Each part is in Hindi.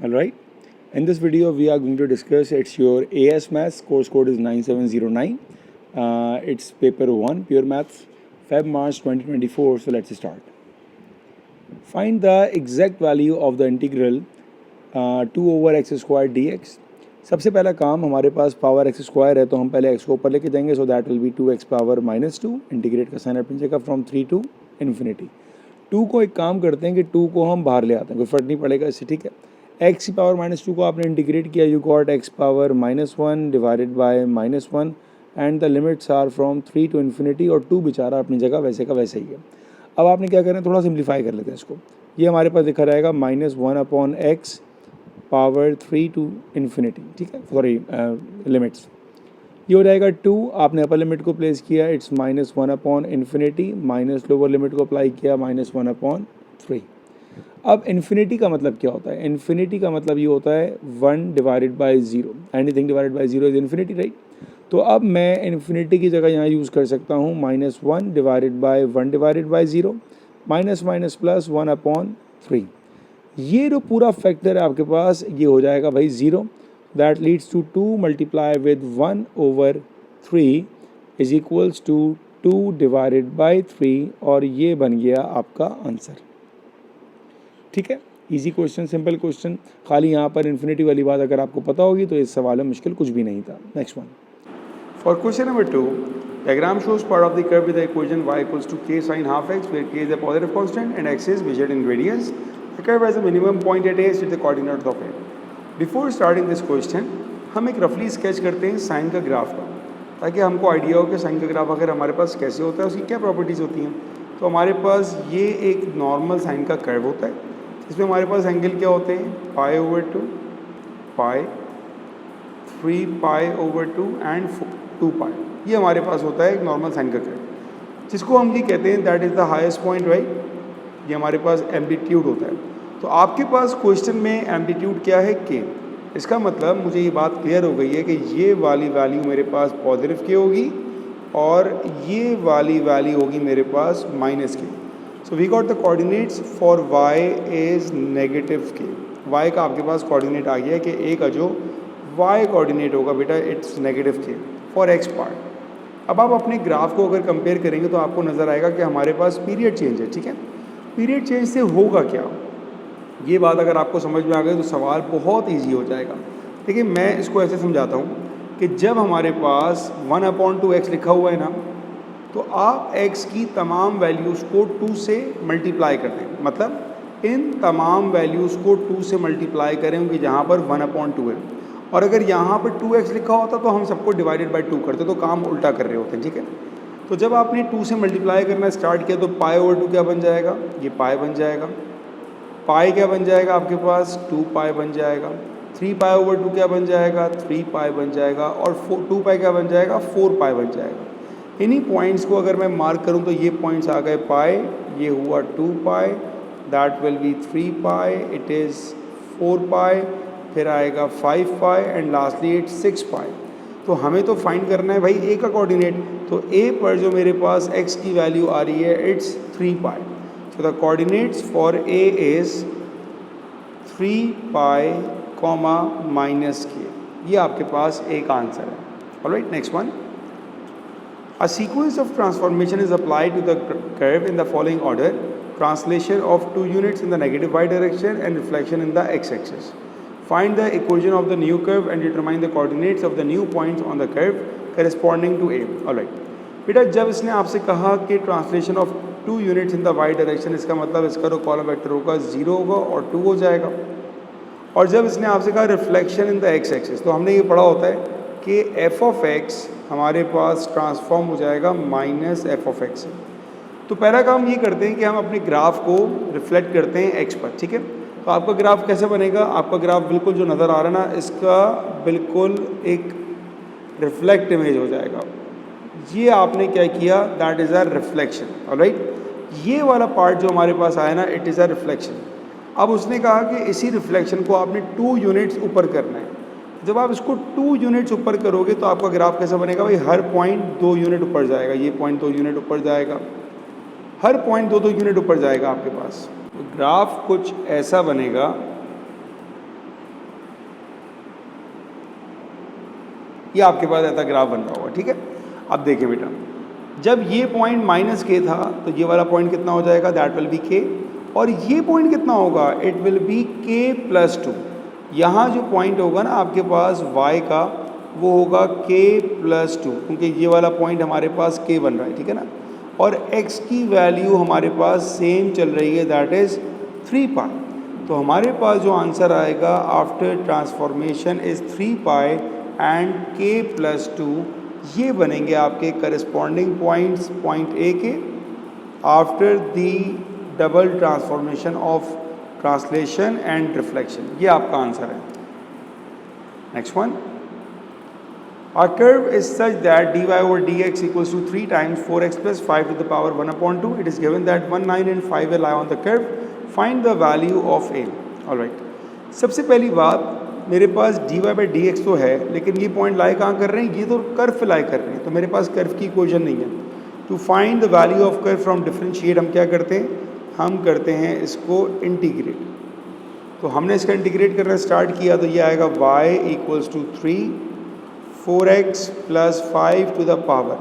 Alright, in this video we are going to discuss it's your AS Maths, course code is 9709. It's paper 1, pure maths, Feb March 2024. So let's start. Find the exact value of the integral 2 over x square dx. सबसे पहला काम, हमारे पास पावर एक्स स्क्वायर है तो हम पहले एक्स को ऊपर लेके जाएंगे, so that will B 2x power -2. Integrate का साइन अपनी जगह फ्रॉम 3 to इन्फिनिटी. 2 को एक काम करते हैं कि 2 को हम बाहर ले आते हैं, कोई फर्क नहीं पड़ेगा इससे, ठीक है. एक्स की पावर -2 को आपने इंटीग्रेट किया, you got x power -1 divided by -1 and the limits are from 3 to infinity. और 2 बेचारा अपनी जगह वैसे का वैसे ही है. अब आपने क्या करना है, थोड़ा सिंप्लीफाई कर लेते हैं इसको. ये हमारे पास लिखा रहेगा -1/x पावर 3 to इन्फिनिटी, ठीक है, सॉरी लिमिट्स. ये हो जाएगा 2, आपने अपर लिमिट को प्लेस किया, इट्स -1/इन्फिनिटी, माइनस लोअर लिमिट को अप्लाई किया, -1/3. अब इन्फिनिटी का मतलब क्या होता है? इन्फिनिटी का मतलब ये होता है 1 divided bye 0. Anything divided by 0 is infinity, right. तो अब मैं इन्फिनिटी की जगह यहाँ यूज़ कर सकता हूँ -1 divided by 1 divided bye 0, minus minus plus 1/3. ये जो पूरा फैक्टर है आपके पास, ये हो जाएगा भाई 0. That leads to 2 multiply with 1/3 is equals to 2 divided by 3, और ये बन गया आपका आंसर. ठीक है, इजी क्वेश्चन, सिंपल क्वेश्चन. खाली यहाँ पर इन्फिनिटी वाली बात अगर आपको पता होगी तो इस सवाल में मुश्किल कुछ भी नहीं था. Next one. For question number 2, diagram shows part of the curve with the equation y equals to k sin half x, where k is a positive constant and x is measured in radians. The curve has a minimum point at a, set the coordinates of it. Before starting this question, हम एक रफली स्केच करते हैं साइन का ग्राफ का, ताकि हमको आइडिया हो कि साइन का ग्राफ अगर हमारे पास कैसे होता है, उसकी क्या प्रॉपर्टीज़ होती हैं. तो हमारे पास ये एक नॉर्मल साइन का कर्व होता है. इसमें हमारे पास एंगल क्या होते हैं, π/2, पाई, 3π/2 एंड 2π. ये हमारे पास होता है एक नॉर्मल साइन का कर्व, जिसको हम ये कहते हैं that is the highest point, right. ये हमारे पास एम्पलीट्यूड होता है. तो आपके पास क्वेश्चन में एम्पलीट्यूड क्या है, के. इसका मतलब मुझे ये बात क्लियर हो गई है कि ये वाली वैल्यू मेरे पास पॉजिटिव के होगी और ये वाली वैल्यू होगी मेरे पास minus k. So we got the coordinates for y is negative k. y का आपके पास कोऑर्डिनेट आ गया कि a का जो y कोऑर्डिनेट होगा बेटा, इट्स नेगेटिव के फॉर x पार्ट. अब आप अपने ग्राफ को अगर कंपेयर करेंगे तो आपको नज़र आएगा कि हमारे पास पीरियड चेंज है, ठीक है. पीरियड चेंज से होगा क्या, ये बात अगर आपको समझ में आ गई तो सवाल बहुत इजी हो जाएगा. देखिए, मैं इसको ऐसे समझाता हूँ कि जब हमारे पास 1/2x लिखा हुआ है ना, तो आप x की तमाम वैल्यूज़ को 2 से मल्टीप्लाई कर दें. मतलब इन तमाम वैल्यूज़ को 2 से मल्टीप्लाई करें कि जहाँ पर 1/2 है. और अगर यहाँ पर 2x लिखा होता तो हम सबको डिवाइडेड बाय 2 करते, तो काम उल्टा कर रहे होते हैं, ठीक है. तो जब आपने 2 से मल्टीप्लाई करना स्टार्ट किया तो π/2 क्या बन जाएगा, ये पाई बन जाएगा. पाई क्या बन जाएगा आपके पास, 2π बन जाएगा. 3π/2 क्या बन जाएगा, 3π बन जाएगा. और 2π क्या बन जाएगा, 4π बन जाएगा. इन्हीं पॉइंट्स को अगर मैं मार्क करूं तो ये पॉइंट्स आ गए पाई, ये हुआ 2π, that will be 3π, it is 4π, फिर आएगा 5π एंड लास्टली इट्स 6π. तो हमें तो फाइंड करना है भाई a का कोऑर्डिनेट. तो a पर जो मेरे पास x की वैल्यू आ रही है, it's 3π. So the coordinates for a is 3π, -k. ये आपके पास एक आंसर है. Alright, next one. A sequence of transformation is applied to the curve in the following order: translation of 2 units in the negative y direction and reflection in the x-axis. Find the equation of the new curve and determine the coordinates of the new points on the curve corresponding to A. Alright. बेटा, जब इसने आपसे कहा कि translation of 2 units in the y direction, इसका मतलब इसका जो कॉलम वेक्टर होगा 0 होगा और 2 हो जाएगा. और जब इसने आपसे कहा reflection in the x axis, तो हमने ये पढ़ा होता है कि f(x) हमारे पास ट्रांसफॉर्म हो जाएगा -f(x). तो पहला काम ये करते हैं कि हम अपने ग्राफ को रिफ्लेक्ट करते हैं x पर, ठीक है. तो आपका ग्राफ कैसे बनेगा, आपका ग्राफ बिल्कुल जो नज़र आ रहा है ना, इसका बिल्कुल एक रिफ्लेक्ट इमेज हो जाएगा. ये आपने क्या किया, that is a reflection. Alright, ये वाला पार्ट जो हमारे पास आया ना, इट इज़ अ रिफ्लेक्शन. अब उसने कहा कि इसी रिफ्लेक्शन को आपने 2 यूनिट्स ऊपर करना है. जब आप इसको 2 यूनिट्स ऊपर करोगे तो आपका ग्राफ कैसा बनेगा भाई, हर पॉइंट 2 यूनिट ऊपर जाएगा. ये पॉइंट 2 यूनिट ऊपर जाएगा, हर पॉइंट 2-2 यूनिट ऊपर जाएगा आपके पास. तो ग्राफ कुछ ऐसा बनेगा ये आपके पास ऐसा ग्राफ बन रहा होगा, ठीक है। अब देखिए बेटा, जब ये पॉइंट माइनस के था तो ये वाला पॉइंट कितना हो जाएगा, दैट विल बी के, और ये पॉइंट कितना होगा, इट विल बी के प्लस 2। यहाँ जो पॉइंट होगा ना आपके पास y का, वो होगा k प्लस 2, क्योंकि ये वाला पॉइंट हमारे पास k बन रहा है, ठीक है ना। और x की वैल्यू हमारे पास सेम चल रही है, दैट इज़ 3 पाई। तो हमारे पास जो आंसर आएगा after transformation is 3 pi and k plus 2। ये बनेंगे आपके करस्पॉन्डिंग पॉइंट्स पॉइंट ए के after the double transformation of translation and reflection. ये आपका आंसर है। Next one, a curve is such that dy over dx equals to 3 times 4x plus 5 to the power 1 upon 2. It is given that 1, 9 and 5 lie on the curve. Find the value of a. All right. सबसे पहली बात, मेरे पास dy by dx तो है, लेकिन ये पॉइंट लाई कहाँ कर रहे हैं, ये तो कर्व पे लाई कर रहे हैं, तो मेरे पास कर्व की इक्वेशन नहीं है। To find the value of curve from differentiate हम क्या करते हैं, हम करते हैं इसको इंटीग्रेट। तो हमने इसका इंटीग्रेट करना स्टार्ट किया तो ये आएगा y equals to 3 4x plus 5 to the power.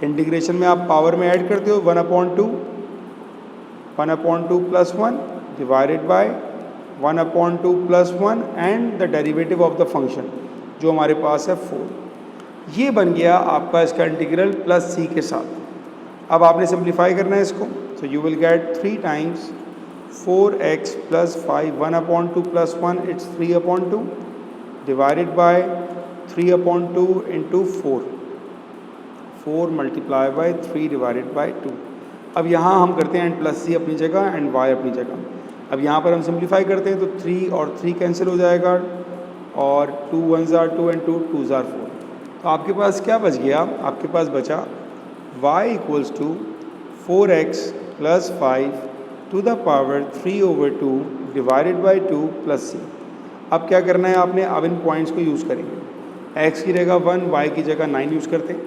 Integration में आप पावर में ऐड करते हो 1/2 plus 1 divided by 1/2 plus 1 and the derivative of the function जो हमारे पास है 4। ये बन गया आपका इसका इंटीग्रल प्लस c के साथ। अब आपने सिंप्लीफाई करना है इसको, so you will get 3 times 4x plus 5 1/2 plus 1, it's 3/2 divided by 3/2 into 4 multiply by 3 divided by 2। अब यहाँ हम करते हैं n प्लस c अपनी जगह एंड y अपनी जगह। अब यहाँ पर हम सिंप्लीफाई करते हैं तो 3 और 3 कैंसिल हो जाएगा और 2 1s are 2 and 2 2s are 4। तो आपके पास क्या बच गया, आपके पास बचा y equals to 4x plus 5 to the power 3/2 divided by 2 plus c। अब क्या करना है आपने, अब इन पॉइंट्स को यूज़ करेंगे। x की जगह 1, y की जगह 9 यूज़ करते हैं।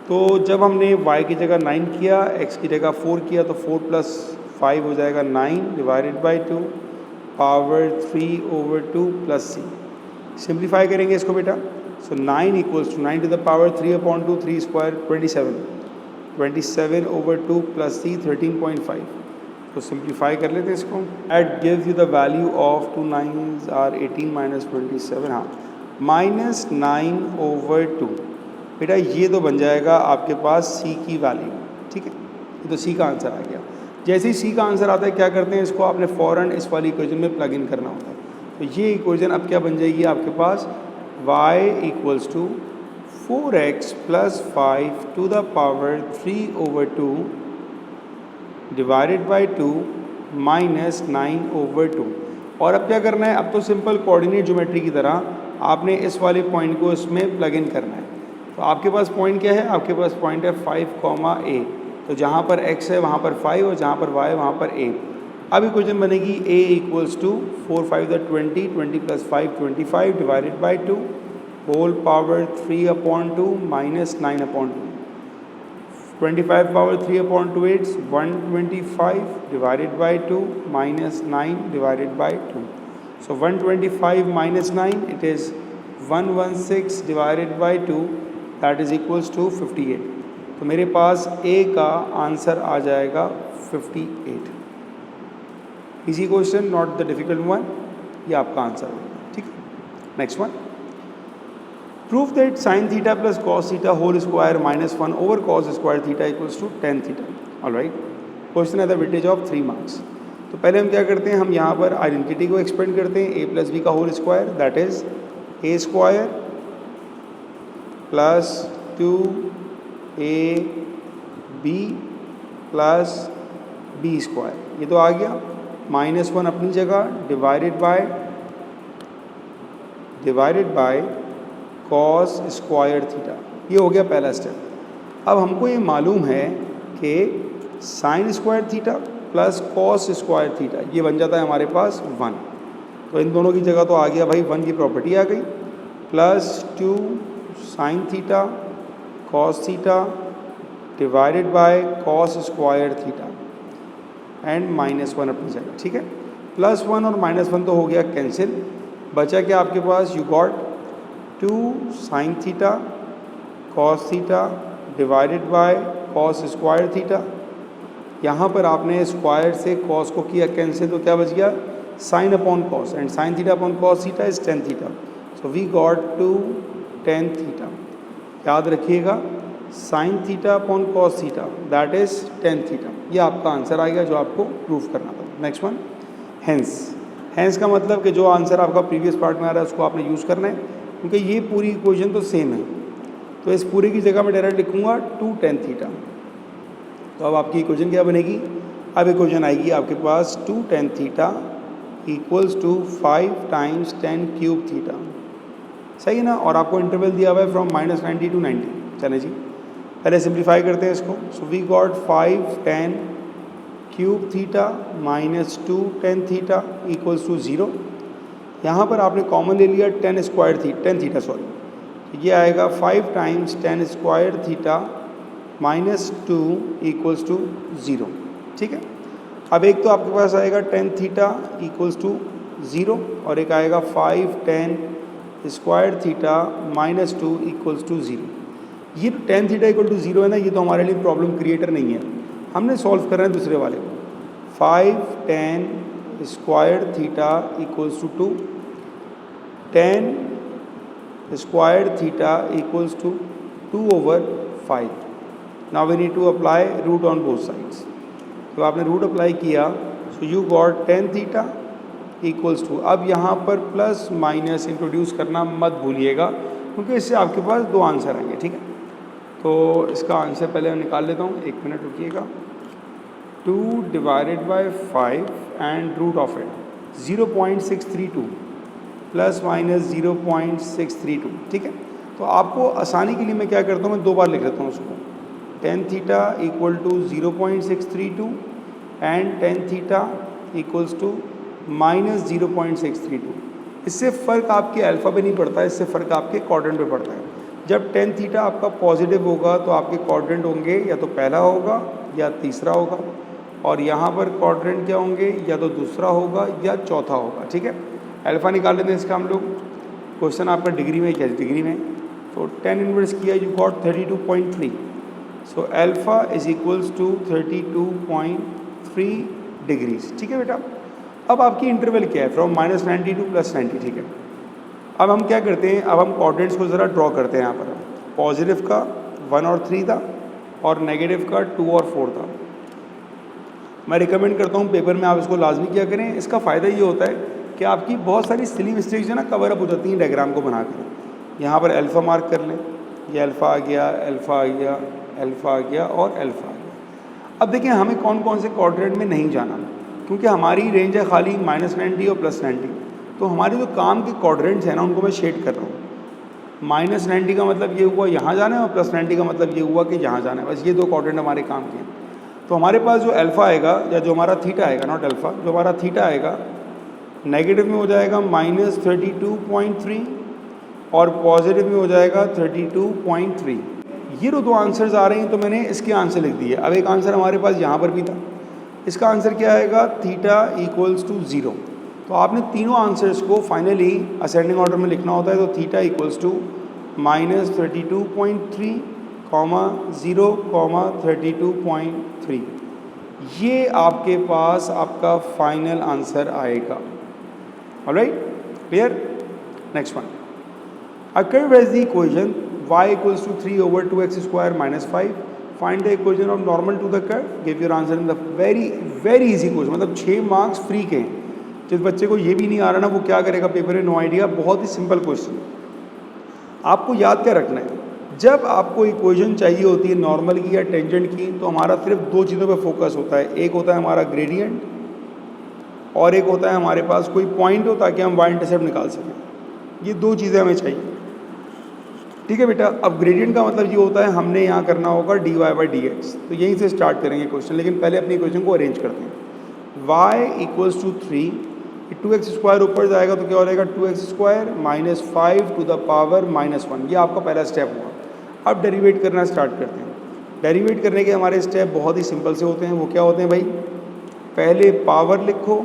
तो जब हमने y की जगह 9 किया, x की जगह 4 किया, तो 4 प्लस 5 हो जाएगा 9 divided by 2 power 3/2 plus c। Simplify करेंगे इसको बेटा, so 9 equals to 9 to the power 3/2 3 square 27/2 plus c 13.5। तो सिंप्लीफाई कर लेते हैं इसको। It gives you the value of 2 9s are 18 minus 27, हाँ -9/2। बेटा ये तो बन जाएगा आपके पास c की वैल्यू, ठीक है। तो c का आंसर आ गया। जैसे ही c का आंसर आता है क्या करते हैं, इसको आपने फ़ौरन इस वाली इक्वेशन में प्लग इन करना होता है। तो ये इक्वेशन अब क्या बन जाएगी आपके पास, y equals to 4x plus 5 to the power 3/2 divided by 2 minus 9/2। और अब क्या करना है, अब तो सिंपल कोऑर्डिनेट ज्योमेट्री की तरह आपने इस वाले पॉइंट को इसमें प्लग इन करना है। तो आपके पास पॉइंट क्या है, आपके पास पॉइंट है 5, a। तो जहाँ पर x है वहाँ पर 5 और जहाँ पर y वहाँ पर a। अब इक्वेशन बनेगी a equals to 4 5 20 20 plus 5 25 divided by 2 whole power 3/2 minus 9/2। 25 power 3/2 it's 125 divided by 2 minus 9 divided by 2. So 125 minus 9, it is 116 divided by 2, that is equals to 58. तो मेरे पास A का आंसर आ जाएगा 58। Easy question, not the difficult one, ये आपका आंसर होगा, ठीक है। Next one, prove that sine theta plus cos theta whole square -1 over cos square theta equals to tan theta. Alright, question है द वेटेज ऑफ 3 मार्क्स। तो पहले हम क्या करते हैं, हम यहाँ पर आइडेंटिटी को एक्सपेंड करते हैं, a प्लस बी का whole square, that is a square plus 2ab plus b square. ये तो आ गया, -1 अपनी जगह divided by cos square theta. ये हो गया पहला स्टेप। अब हमको ये मालूम है कि sine square theta plus cos square theta ये बन जाता है हमारे पास 1। तो इन दोनों की जगह तो आ गया भाई 1 की प्रॉपर्टी आ गई, plus 2 sine theta cos theta divided by cos square theta and -1 अपनी जगह, ठीक है। +1 और -1 तो हो गया कैंसिल, बचा क्या आपके पास, you got 2 sine theta cos theta divided by cos square theta. यहाँ पर आपने स्क्वायर से कॉस को किया कैंसिल, तो क्या बच गया sine upon cos, and sine theta upon cos theta is tan theta. So we got to tan theta. याद रखिएगा sine theta upon cos theta that is tan theta. ये आपका आंसर आएगा जो आपको प्रूफ करना था। Next one hence. हेंस का मतलब कि जो आंसर आपका प्रीवियस पार्ट में आ रहा है उसको आपने यूज़ करना है, क्योंकि ये पूरी इक्वेशन तो सेम है। तो इस पूरे की जगह मैं डायरेक्ट लिखूँगा टू टेन थीटा। तो अब आपकी इक्वेशन क्या बनेगी, अब इक्वेशन आएगी आपके पास two tan theta equals to 5 times tan cube theta. सही है ना। और आपको इंटरवल दिया हुआ है फ्रॉम -90 to 90। चले जी पहले सिंप्लीफाई करते हैं इसको। So we got 5 10 cube theta minus 2 10 theta equals to 0। यहाँ पर आपने कॉमन ले लिया 10 थीटा सॉरी, तो ये आएगा 5 times 10 square theta minus 2 equals to 0। ठीक है। अब एक तो आपके पास आएगा 10 थीटा इक्वल्स टू 0 और एक आएगा 5 10 square theta minus 2 equals to 0। ये 10 थीटा इक्वल टू 0 है ना, ये तो हमारे लिए प्रॉब्लम क्रिएटर नहीं है, हमने सॉल्व करना है दूसरे वाले को। 5 10 square theta equals to 2, 10 square theta equals to 2/5। Now we need to apply root on both sides. तो आपने रूट अप्लाई किया, so you got 10 theta equals to, अब यहाँ पर प्लस माइनस इंट्रोड्यूस करना मत भूलिएगा, क्योंकि इससे आपके पास दो आंसर आएंगे। ठीक है। तो इसका आंसर पहले मैं निकाल लेता हूँ, 1 मिनट रुकिएगा। 2 divided by 5 and root of it 0.632 plus minus 0.632। ठीक है। तो आपको आसानी के लिए मैं क्या करता हूँ, मैं 2 बार लिख लेता हूँ उसको। 10 theta equal to 0.632 and 10 theta equals to minus 0.632। इससे फ़र्क आपके अल्फ़ा पे नहीं पड़ता है, इससे फ़र्क आपके क्वाड्रेंट पे पड़ता है। जब 10 थीटा आपका पॉजिटिव होगा तो आपके क्वाड्रेंट होंगे या तो पहला होगा या तीसरा होगा, और यहाँ पर क्वाड्रेंट क्या होंगे, या तो दूसरा होगा या चौथा होगा। ठीक है। अल्फ़ा निकाल लेते हैं इसका हम लोग। क्वेश्चन आपका डिग्री में क्या है, डिग्री में, तो 10 इनवर्स किया, you got 32.3। So alpha is equals to 32.3 degrees. ठीक है बेटा। अब आपकी इंटरवल क्या है, फ्रॉम -90 टू +90। ठीक है। अब हम क्या करते हैं, अब हम कोऑर्डिनेट्स को ज़रा ड्रॉ करते हैं। यहाँ पर पॉजिटिव का 1 और 3 था और नेगेटिव का 2 और 4 था। मैं रिकमेंड करता हूँ पेपर में आप इसको लाजमी किया करें। इसका फ़ायदा ये होता है कि आपकी बहुत सारी सिली मिस्टेक्स जो ना कवर अप हो जाती हैं डायग्राम को बनाकर। यहाँ पर अल्फ़ा मार्क कर लें, ये अल्फ़ा आ गया, अल्फ़ा आ गया, अल्फ़ा आ गया और अल्फ़ा आ गया। अब देखिए हमें कौन कौन से क्वाड्रेंट में नहीं जाना, क्योंकि हमारी रेंज है खाली -90 और +90। तो हमारे जो काम के क्वाड्रेंट्स हैं ना उनको मैं शेड कर रहा हूँ। -90 का मतलब ये हुआ यहाँ जाना है और +90 का मतलब ये हुआ कि यहाँ जाना है। बस ये 2 क्वाड्रेंट हमारे काम के हैं। तो हमारे पास जो अल्फ़ा आएगा या जो हमारा थीटा आएगा, नॉट अल्फ़ा, जो हमारा थीटा आएगा नेगेटिव में हो जाएगा -32.3 और पॉजिटिव में हो जाएगा 32.3। ये जो 2 आंसर्स आ रहे हैं तो मैंने इसके आंसर लिख दिए। अब एक आंसर हमारे पास यहाँ पर भी था, इसका आंसर क्या आएगा, थीटा इक्वल्स टू 0। तो आपने तीनों आंसर्स को फाइनली असेंडिंग ऑर्डर में लिखना होता है। तो थीटा इक्वल्स टू -32.3, 0, 32.3। ये आपके पास आपका फाइनल आंसर आएगा। Alright, clear. Next one, a curve has the equation y equals to 3/2x square minus 5. Find the equation of normal to the curve. Give your answer in the very easy question. मतलब 6 मार्क्स फ्री के हैं। जिस बच्चे को ये भी नहीं आ रहा ना वो क्या करेगा पेपर में, नो आइडिया। बहुत ही सिंपल क्वेश्चन। आपको याद क्या रखना है, जब आपको इक्वेशन चाहिए होती है नॉर्मल की या टेंजेंट की, तो हमारा सिर्फ 2 चीज़ों पे फोकस होता है। एक होता है हमारा ग्रेडियंट और एक होता है हमारे पास कोई पॉइंट हो ताकि हम वाई इंटरसेप्ट निकाल सकें। ये 2 चीज़ें हमें चाहिए। ठीक है बेटा। अब ग्रेडियंट का मतलब ये होता है हमने यहाँ करना होगा dy/dx। तो यहीं से स्टार्ट करेंगे क्वेश्चन, लेकिन पहले अपनी इक्वेशन को अरेंज करते हैं। y equals to 3, 2x square ऊपर जाएगा तो क्या हो जाएगा 2x square minus 5 to the power -1। ये आपका पहला स्टेप हुआ। अब डेरिवेट करना स्टार्ट करते हैं। डेरिवेट करने के हमारे स्टेप बहुत ही सिंपल से होते हैं। वो क्या होते हैं भाई, पहले पावर लिखो,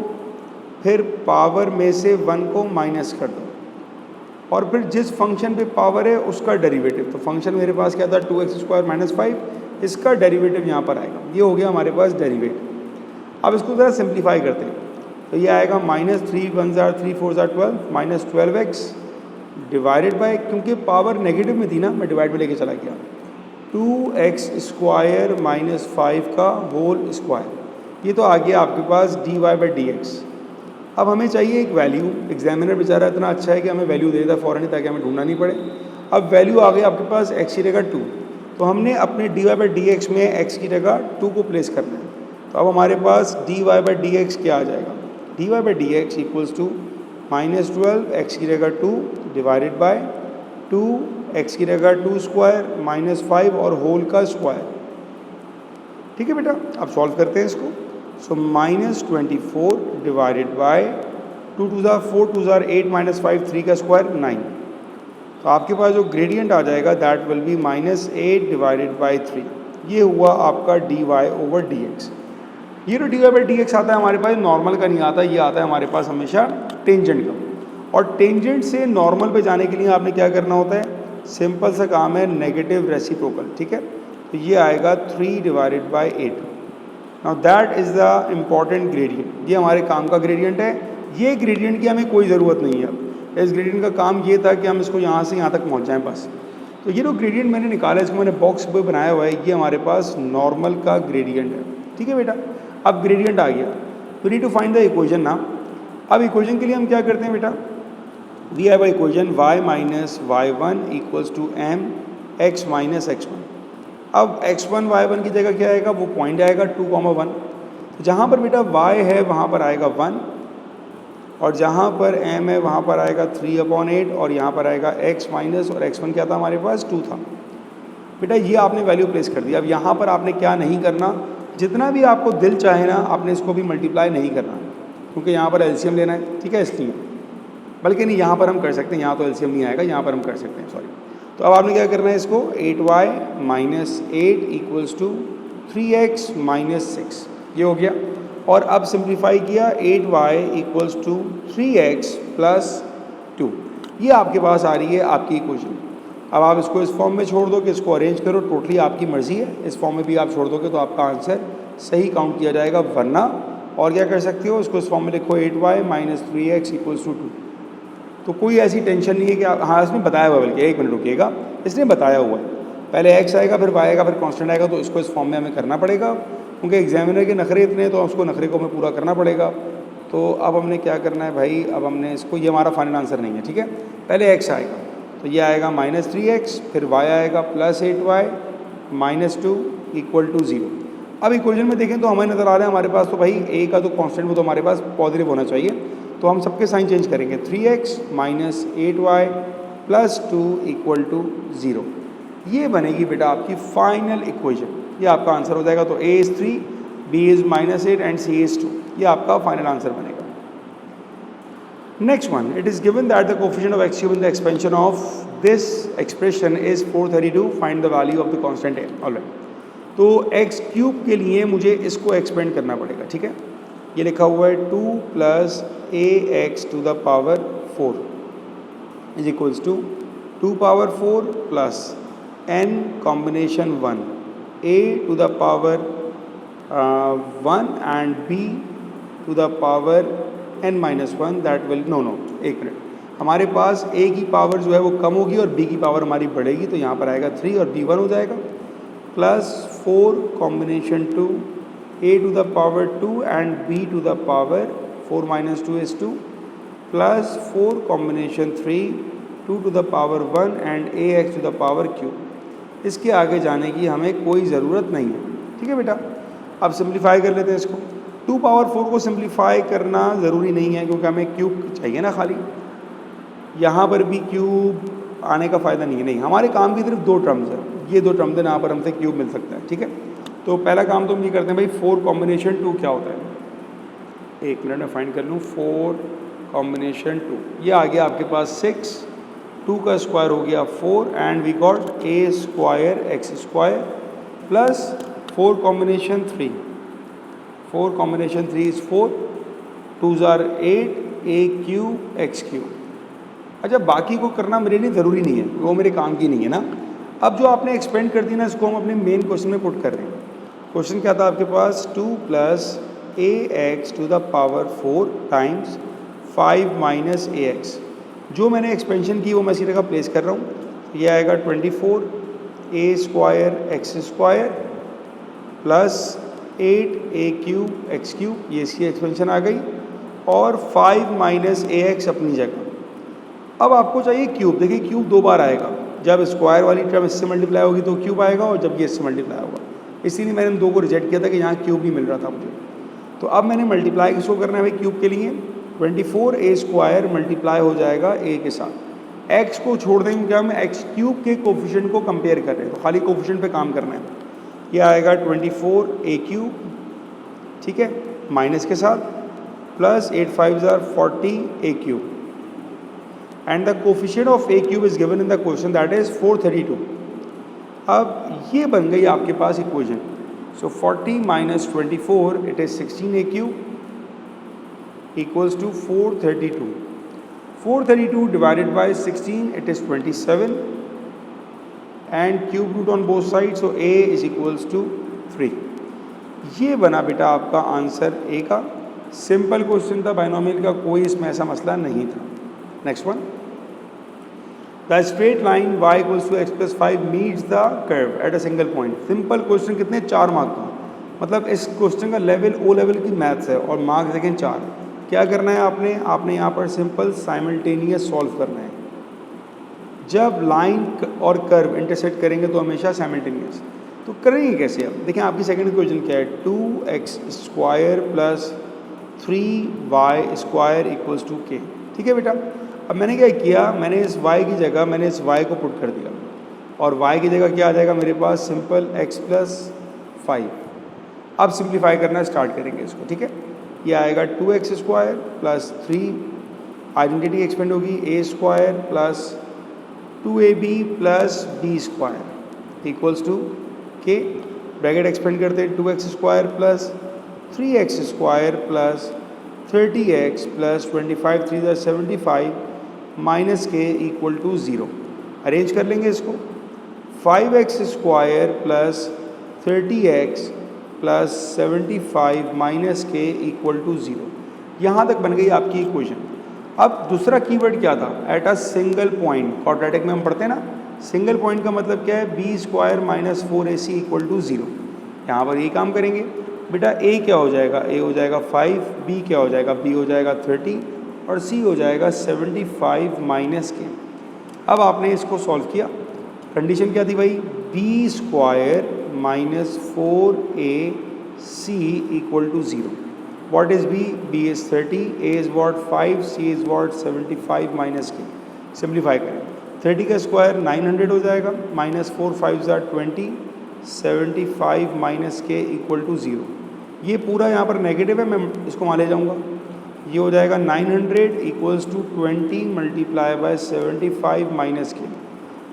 फिर पावर में से 1 को माइनस कर दो और फिर जिस फंक्शन पे पावर है उसका डेरिवेटिव। तो फंक्शन मेरे पास क्या था 2x² - 5, इसका डेरिवेटिव यहाँ पर आएगा। ये हो गया हमारे पास डेरिवेटिव। अब इसको ज़रा सिंप्लीफाई करते हैं। तो ये आएगा -3 1 3 4 12 -12x डिवाइडेड बाय, क्योंकि पावर नेगेटिव में थी ना, मैं डिवाइड में लेके चला गया, 2x² - 5 का होल स्क्वायर। ये तो आ गया आपके पास dy/dx। अब हमें चाहिए एक वैल्यू। एग्जामिनर बेचारा इतना अच्छा है कि हमें वैल्यू दे देता फ़ौरन ही, ताकि हमें ढूंढना नहीं पड़े। अब वैल्यू आ गई आपके पास x की जगह 2, तो हमने अपने dy/dx में x की जगह 2 को प्लेस करना है। तो अब हमारे पास dy/dx क्या आ जाएगा, dy/dx इक्वल्स टू -12 x की जगह 2 डिवाइडेड बाय 2 x की जगह 2 स्क्वायर -5 और होल का स्क्वायर। ठीक है बेटा, अब सॉल्व करते हैं इसको। सो -24 डिवाइडेड बाय 2 2 4 2 8 -5 3 का स्क्वायर 9। तो आपके पास जो ग्रेडियंट आ जाएगा that will B -8 divided by 3। ये हुआ आपका dy/dx। ये जो dy/dx आता है हमारे पास नॉर्मल का नहीं आता, ये आता है हमारे पास हमेशा टेंजेंट का। और टेंजेंट से नॉर्मल पे जाने के लिए आपने क्या करना होता है, सिंपल सा काम है, नेगेटिव रेसिप्रोकल। ठीक है, तो ये आएगा 3 divided by 8। Now that is the important gradient. ये हमारे काम का ग्रेडियंट है। ये ग्रेडियंट की हमें कोई ज़रूरत नहीं है। अब इस ग्रेडियंट का काम ये था कि हम इसको यहाँ से यहाँ तक पहुँच जाएँ बस। तो ये जो ग्रेडियंट मैंने निकाला, इसको मैंने बॉक्स पे बनाया हुआ है, ये हमारे पास नॉर्मल का ग्रेडियंट है। ठीक है बेटा, अब ग्रेडियंट आ गया, we need to find the equation ना। अब इक्वेशन के लिए हम क्या करते हैं बेटा, we have equation y - y1 equals to mx - x1। अब x1 y1 की जगह क्या आएगा, वो पॉइंट आएगा 2, 1। तो जहाँ पर बेटा y है वहाँ पर आएगा 1, और जहाँ पर m है वहाँ पर आएगा 3/8, और यहाँ पर आएगा x माइनस, और x1 क्या था हमारे पास 2 था। बेटा ये आपने वैल्यू प्लेस कर दिया। अब यहाँ पर आपने क्या नहीं करना, जितना भी आपको दिल चाहे ना, आपने इसको भी मल्टीप्लाई नहीं करना, क्योंकि यहाँ पर एलसीएम लेना है। ठीक है, इसलिए, बल्कि नहीं, यहाँ पर हम कर सकते हैं, यहाँ तो एलसीएम नहीं आएगा, यहाँ पर हम कर सकते हैं, सॉरी। तो अब आपने क्या करना है, इसको 8y - 8 इक्वल्स टू 3x - 6, ये हो गया। और अब सिंप्लीफाई किया, 8y इक्वल्स टू 3x + 2। ये आपके पास आ रही है आपकी इक्वेशन। अब आप इसको इस फॉर्म में छोड़ दो कि इसको अरेंज करो, टोटली आपकी मर्जी है। इस फॉर्म में भी आप छोड़ दोगे तो आपका आंसर सही काउंट किया जाएगा, वरना और क्या कर सकते हो, इसको इस फॉर्म में लिखो 8y - 3x इक्वल्स टू 2। तो कोई ऐसी टेंशन नहीं है कि आप, हाँ इसमें बताया हुआ है, बल्कि 1 मिनट रुकिएगा, इसने बताया हुआ है, पहले x आएगा फिर y आएगा फिर कांस्टेंट आएगा, तो इसको इस फॉर्म में हमें करना पड़ेगा, क्योंकि एग्जामिनर के नखरे इतने हैं तो उसको नखरे को हमें पूरा करना पड़ेगा। तो अब हमने क्या करना है भाई, अब हमने इसको, ये हमारा फाइनल आंसर नहीं है, ठीक है, पहले x आएगा, तो ये आएगा -3x, फिर y आएगा +8y -2 इक्वल टू 0। अब इक्वेशन में देखें तो हमें नज़र आ रहा है हमारे पास, तो भाई a का तो कांस्टेंट वो तो हमारे पास पॉजिटिव होना चाहिए, तो हम सबके साइन चेंज करेंगे। 3x - 8y +2 equal to 0। ये बनेगी बेटा आपकी फाइनल इक्वेशन, ये आपका आंसर हो जाएगा। तो a is 3, b is -8 and c is 2, ये आपका फाइनल आंसर बनेगा। Next one, it is given that the coefficient of x cube in the expansion of this expression is 432. Find the value of the constant a. Alright. तो x क्यूब के लिए मुझे इसको एक्सपेंड करना पड़ेगा, ठीक है। ये लिखा हुआ है 2 + ax to the power 4 is equals to 2 power 4 plus n combination 1, a to the power 1 and b to the power n-1, that will, no, एक मिनट, हमारे पास a की पावर जो है वो कम होगी और b की पावर हमारी बढ़ेगी, तो यहाँ पर आएगा 3 और b 1 हो जाएगा, +4 combination 2 a to the power 2 and b to the power 4 - 2 is 2, +4 combination 3 2 to the power 1 and ax to the power cube. इसके आगे जाने की हमें कोई ज़रूरत नहीं है, ठीक है बेटा। अब सिंप्लीफाई कर लेते हैं इसको। 2 पावर 4 को सिंप्लीफाई करना ज़रूरी नहीं है, क्योंकि हमें क्यूब चाहिए ना खाली, यहाँ पर भी क्यूब आने का फ़ायदा नहीं है, नहीं, हमारे काम की सिर्फ 2 टर्म्स है, ये 2 टर्म्स हैं, यहाँ पर हमसे क्यूब मिल सकता है, ठीक है। तो पहला काम तो हम ये करते हैं भाई, 4 कॉम्बिनेशन 2 क्या होता है, एक मिनट में फाइंड कर लूँ। 4 कॉम्बिनेशन 2, ये आ गया आपके पास 6, 2 का स्क्वायर हो गया 4 and we got a² x² plus 4 combination 3, 4 combination 3 is 4, 2s are 8, a cube x cube अच्छा, बाकी को करना मेरे लिए ज़रूरी नहीं है, वो मेरे काम की नहीं है ना। अब जो आपने एक्सपेंड कर दी ना, इसको हम अपने मेन क्वेश्चन में पुट कर रहे हैं। क्वेश्चन क्या था आपके पास, 2 + ax to the power 4 times 5 minus ax। जो मैंने एक्सपेंशन की वो मैं इसी जगह प्लेस कर रहा हूँ। ये आएगा 24 a square x square plus 8a cube x cube, ये इसकी एक्सपेंशन आ गई, और 5 माइनस ax अपनी जगह। अब आपको चाहिए क्यूब। देखिए क्यूब 2 बार आएगा, जब स्क्वायर वाली टर्म इससे मल्टीप्लाई होगी तो क्यूब आएगा, और जब ये इससे मल्टीप्लाई होगा। इसीलिए मैंने इन 2 को रिजेक्ट किया था कि यहाँ क्यूब नहीं मिल रहा था मुझे। तो अब मैंने मल्टीप्लाई किसको करना है भाई, क्यूब के लिए। 24a स्क्वायर मल्टीप्लाई हो जाएगा a के साथ, x को छोड़ देंगे, क्या मैं x क्यूब के कोफिशिएंट को कंपेयर कर रहे हैं, तो खाली कोफिशिएंट पे काम करना है। ये आएगा 24a क्यूब, ठीक है, माइनस के साथ, plus 8 5 40a cube, and the coefficient of a cube is given in the question, that is 432। अब ये बन गई आपके पास इक्वेशन। So 40 minus 24, it is 16a cube equals to 432. 432 divided by 16, it is 27, and cube root on both sides, so a is equals to 3. ये बना बेटा आपका आंसर ए का। सिंपल क्वेश्चन था, बाइनोमियल का कोई इसमें ऐसा मसला नहीं था। Next one, the straight line y equals to x plus 5 meets the curve at a single point. Simple question कितने, 4 मार्क का, मतलब इस क्वेश्चन का लेवल ओ लेवल की मैथ्स है, और मार्क्स देखें 4। क्या करना है आपने यहाँ पर सिंपल साइमल्टेनियस सॉल्व करना है। जब लाइन और कर्व इंटरसेक्ट करेंगे तो हमेशा साइमल्टेनियस। तो करेंगे कैसे? अब देखें आपकी सेकंड इक्वेशन क्या है, 2x square plus 3y square equals to k। ठीक है बेटा, अब मैंने क्या किया, मैंने इस y की जगह मैंने इस y को पुट कर दिया, और y की जगह क्या आ जाएगा मेरे पास, सिंपल x प्लस 5। अब सिंप्लीफाई करना स्टार्ट करेंगे इसको, ठीक है। ये आएगा 2x square plus 3, identity expand होगी, a square plus 2ab plus b square equals to k। Bracket expand करते हैं, 2x square plus 3x square plus 30x plus 25 3 75 minus k equal to 0। Arrange कर लेंगे इसको, 5x square plus 30x plus 75 minus k equal to 0। यहाँ तक बन गई आपकी इक्वेशन। अब दूसरा कीवर्ड क्या था, at a single point. Quadratic में हम पढ़ते हैं ना, सिंगल पॉइंट का मतलब क्या है, b square minus 4ac equal to 0। यहाँ पर ये काम करेंगे बेटा, a क्या हो जाएगा, a हो जाएगा 5, b क्या हो जाएगा, b हो जाएगा 30, और c हो जाएगा 75 माइनस के। अब आपने इसको सॉल्व किया, कंडीशन क्या थी भाई, b square minus 4ac equal to 0। What is b? b is 30, a is what 5, c is what 75 minus k. Simplify करें, 30 का स्क्वायर 900 हो जाएगा, minus 4 5 20, 75 minus k equal to 0। ये पूरा यहाँ पर नेगेटिव है, मैं इसको वहाँ ले जाऊँगा। ये हो जाएगा 900 equals to 20 multiply by 75 minus k.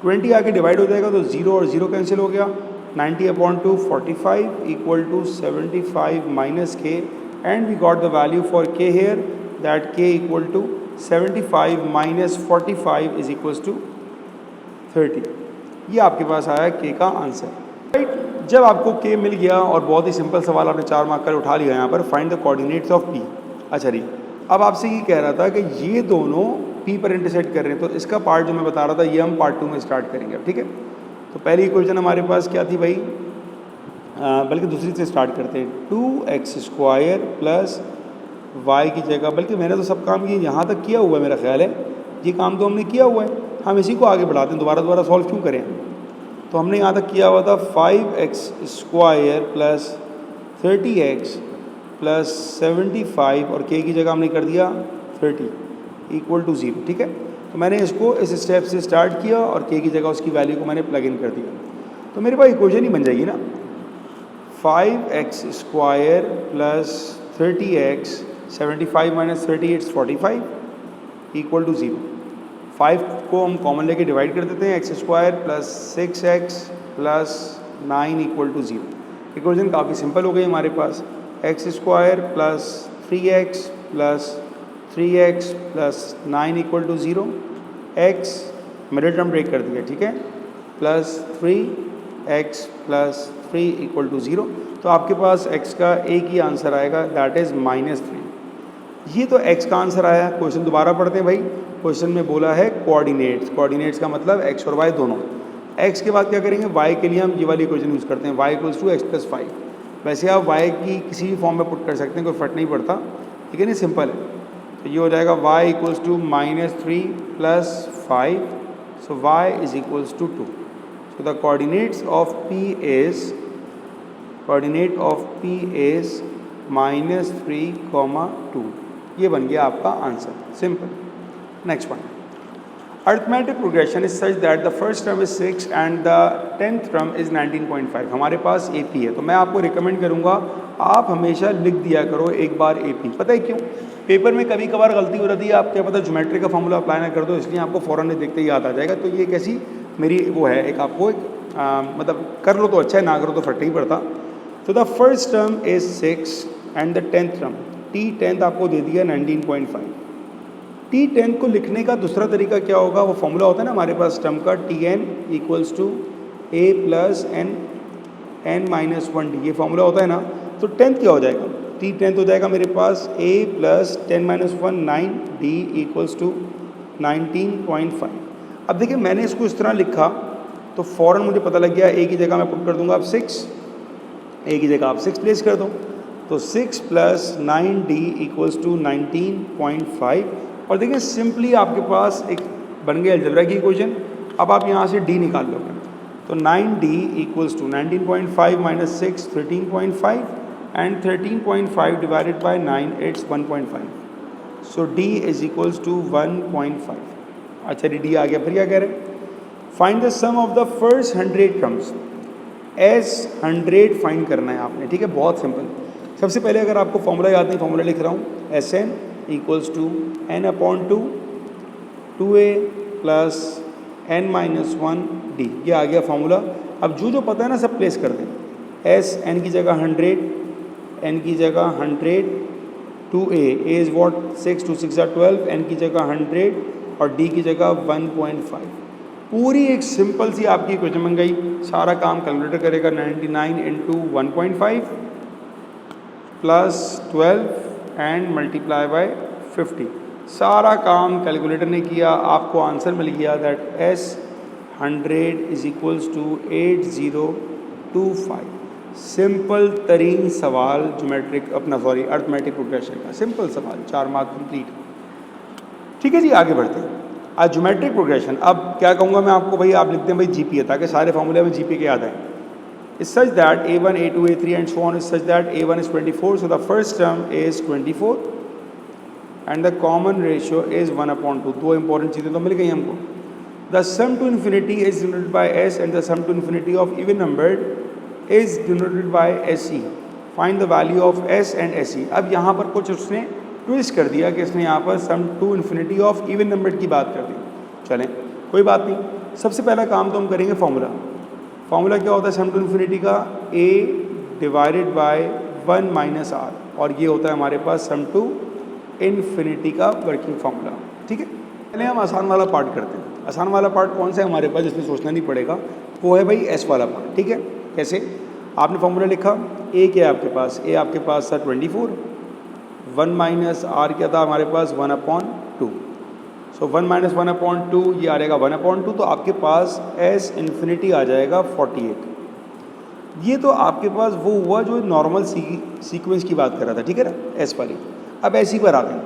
20 आके डिवाइड हो जाएगा तो 0 और 0 कैंसिल हो गया, 90/2 45 equal to 75 minus k, and we got the value for k here, that k equal to 75 minus 45 is equals to 30। ये आपके पास आया k का आंसर, राइट। जब आपको k मिल गया और बहुत ही सिंपल सवाल आपने 4 मार्क का उठा लिया यहाँ पर, find the coordinates of p। अच्छा जी, अब आपसे ये कह रहा था कि ये दोनों p पर इंटरसेक्ट कर रहे हैं, तो इसका पार्ट जो मैं बता रहा था ये हम पार्ट 2 में स्टार्ट करेंगे अब, ठीक है। तो पहली इक्वेशन हमारे पास क्या थी भाई, बल्कि दूसरी से स्टार्ट करते हैं, 2x स्क्वायर प्लस y की जगह, बल्कि मैंने तो सब काम ये यहाँ तक किया हुआ है, मेरा ख्याल है ये काम तो हमने किया हुआ है, हम इसी को आगे बढ़ाते हैं, दोबारा सॉल्व क्यों करें। तो हमने यहाँ तक किया हुआ था 5x square plus 30x plus 75, और k की जगह हमने कर दिया 30 इक्वल टू 0, ठीक है। तो मैंने इसको इस स्टेप से स्टार्ट किया और k की जगह उसकी वैल्यू को मैंने प्लग इन कर दिया, तो मेरे पास इक्वेशन ही बन जाएगी ना, 5x square plus 30x 75 minus 30 it's 45 equal to 0। 5 को हम कॉमन लेके डिवाइड कर देते हैं, x square plus 6x plus 9 equal to 0। Equation काफ़ी सिंपल हो गई हमारे पास, x square plus 3x plus 3x plus 9 equal to 0, x middle term break कर दिया, ठीक है, plus 3x plus 3 equal to 0। तो आपके पास x का एक ही आंसर आएगा, दैट इज़ -3। ये तो x का आंसर आया। क्वेश्चन दोबारा पढ़ते हैं भाई। क्वेश्चन में बोला है कोऑर्डिनेट्स, कोऑर्डिनेट्स का मतलब x और y दोनों। x के बाद क्या करेंगे, y के लिए हम ये वाली इक्वेशन यूज़ करते हैं, y इक्वल्स टू x + 5। वैसे आप y की किसी भी फॉर्म में पुट कर सकते हैं, कोई फर्क नहीं पड़ता, ठीक है, नहीं, सिंपल है। तो ये हो जाएगा y equals to -3 + 5, so y is equals to 2। So the coordinates of P is -3, 2। ये बन गया आपका answer, simple. Next point, arithmetic progression is such that the first term is 6 and the 10th term is 19.5। हमारे पास AP है, तो मैं आपको रिकमेंड करूँगा आप हमेशा लिख दिया करो एक बार AP। पता है क्यों? पेपर में कभी कभार गलती हो जाती है, आप क्या पता ज्योमेट्री का फॉर्मूला अप्लाई ना कर दो, इसलिए आपको फ़ौरन देखते ही याद आ जाएगा। तो ये कैसी मेरी वो है, एक आपको मतलब कर लो तो अच्छा है, ना करो तो फर्क नहीं पड़ता। तो the first term is 6 and the 10th term, T10th आपको दे दिया 19.5। T10th को लिखने का दूसरा तरीका क्या होगा, वो फॉर्मूला होता है ना हमारे पास टर्म का, Tn equals to a + n-1d, ये फॉर्मूला होता है ना। तो 10th क्या हो जाएगा, T10th हो जाएगा मेरे पास a + 10-1 9d इक्वल्स टू 19.5। अब देखिए मैंने इसको इस तरह लिखा तो फ़ौरन मुझे पता लग गया, a की जगह मैं पुट कर दूंगा अब 6, a की जगह आप 6 प्लेस कर दो, तो 6 + 9d इक्वल्स टू 19.5। और देखिए सिंपली आपके पास एक बन गया अलजेब्रा की इक्वेशन। अब आप यहाँ से d निकाल लोगे, तो 9d equals to 19.5 - 6 13.5 and 13.5 divided by 9 it's 1.5, so d is equals to 1.5। अच्छा डी आ गया। फिर क्या कह रहे हैं, find the sum of the first 100 terms. S 100 find करना है आपने, ठीक है, बहुत सिंपल। सबसे पहले अगर आपको फॉर्मूला याद नहीं, फॉर्मूला लिख रहा हूँ, Sn equals to n/2 2a + n-1d, ये आ गया फॉर्मूला। अब जो पता है ना सब प्लेस कर दें। S n की जगह 100, n की जगह 100, 2a, a is what 6, 2 6 12, n की जगह 100 और d की जगह 1.5। पूरी एक सिंपल सी आपकी इक्वेशन बन गई। सारा काम कैलकुलेटर करेगा, 99 × 1.5 + 12 एंड मल्टीप्लाई बाय 50। सारा काम कैलकुलेटर ने किया, आपको आंसर मिल गया that S 100 is equals to 8025। Simple तरीन सवाल ज्योमेट्रिक अरिथमेटिक प्रोग्रेशन का सिंपल सवाल, 4 मार्क कंप्लीट। ठीक है जी, आगे बढ़ते हैं। आज ज्योमेट्रिक प्रोग्रेशन, अब क्या कहूँगा मैं आपको, भाई आप लिखते हैं भाई GPA, ताकि सारे फॉर्मूले में GPA के याद आए। Is such that A1 A2 A3 and so on is such that A1 is 24, so the first term is 24 and the common ratio is 1/2। दो इंपॉर्टेंट चीज़ें तो मिल गई हमको। The sum to infinity is denoted by S and the sum to infinity of even numbered is denoted by SE। Find the value of S and SE। अब यहाँ पर कुछ उसने ट्विस्ट कर दिया कि इसने यहाँ पर sum to infinity of even number की बात कर दी। चलें कोई बात नहीं, सबसे पहला काम तो हम करेंगे फार्मूला क्या होता है सम टू इन्फिनिटी का, a डिवाइडेड बाय 1 - r, और ये होता है हमारे पास सम टू इन्फिनिटी का वर्किंग फार्मूला। ठीक है, पहले हम आसान वाला पार्ट करते हैं। आसान वाला पार्ट कौन सा है हमारे पास, जिसमें सोचना नहीं पड़ेगा, वो है भाई S वाला पार्ट। ठीक है, कैसे, आपने फार्मूला लिखा, a क्या है आपके पास, a आपके पास था 24, 1 - r क्या था हमारे पास 1/2, सो 1 - 1/2 ये आ जाएगा 1/2, तो आपके पास S इन्फिनिटी आ जाएगा 48। ये तो आपके पास वो हुआ जो नॉर्मल सीक्वेंस की बात कर रहा था, ठीक है ना, S वाली। अब SE पर आते हैं।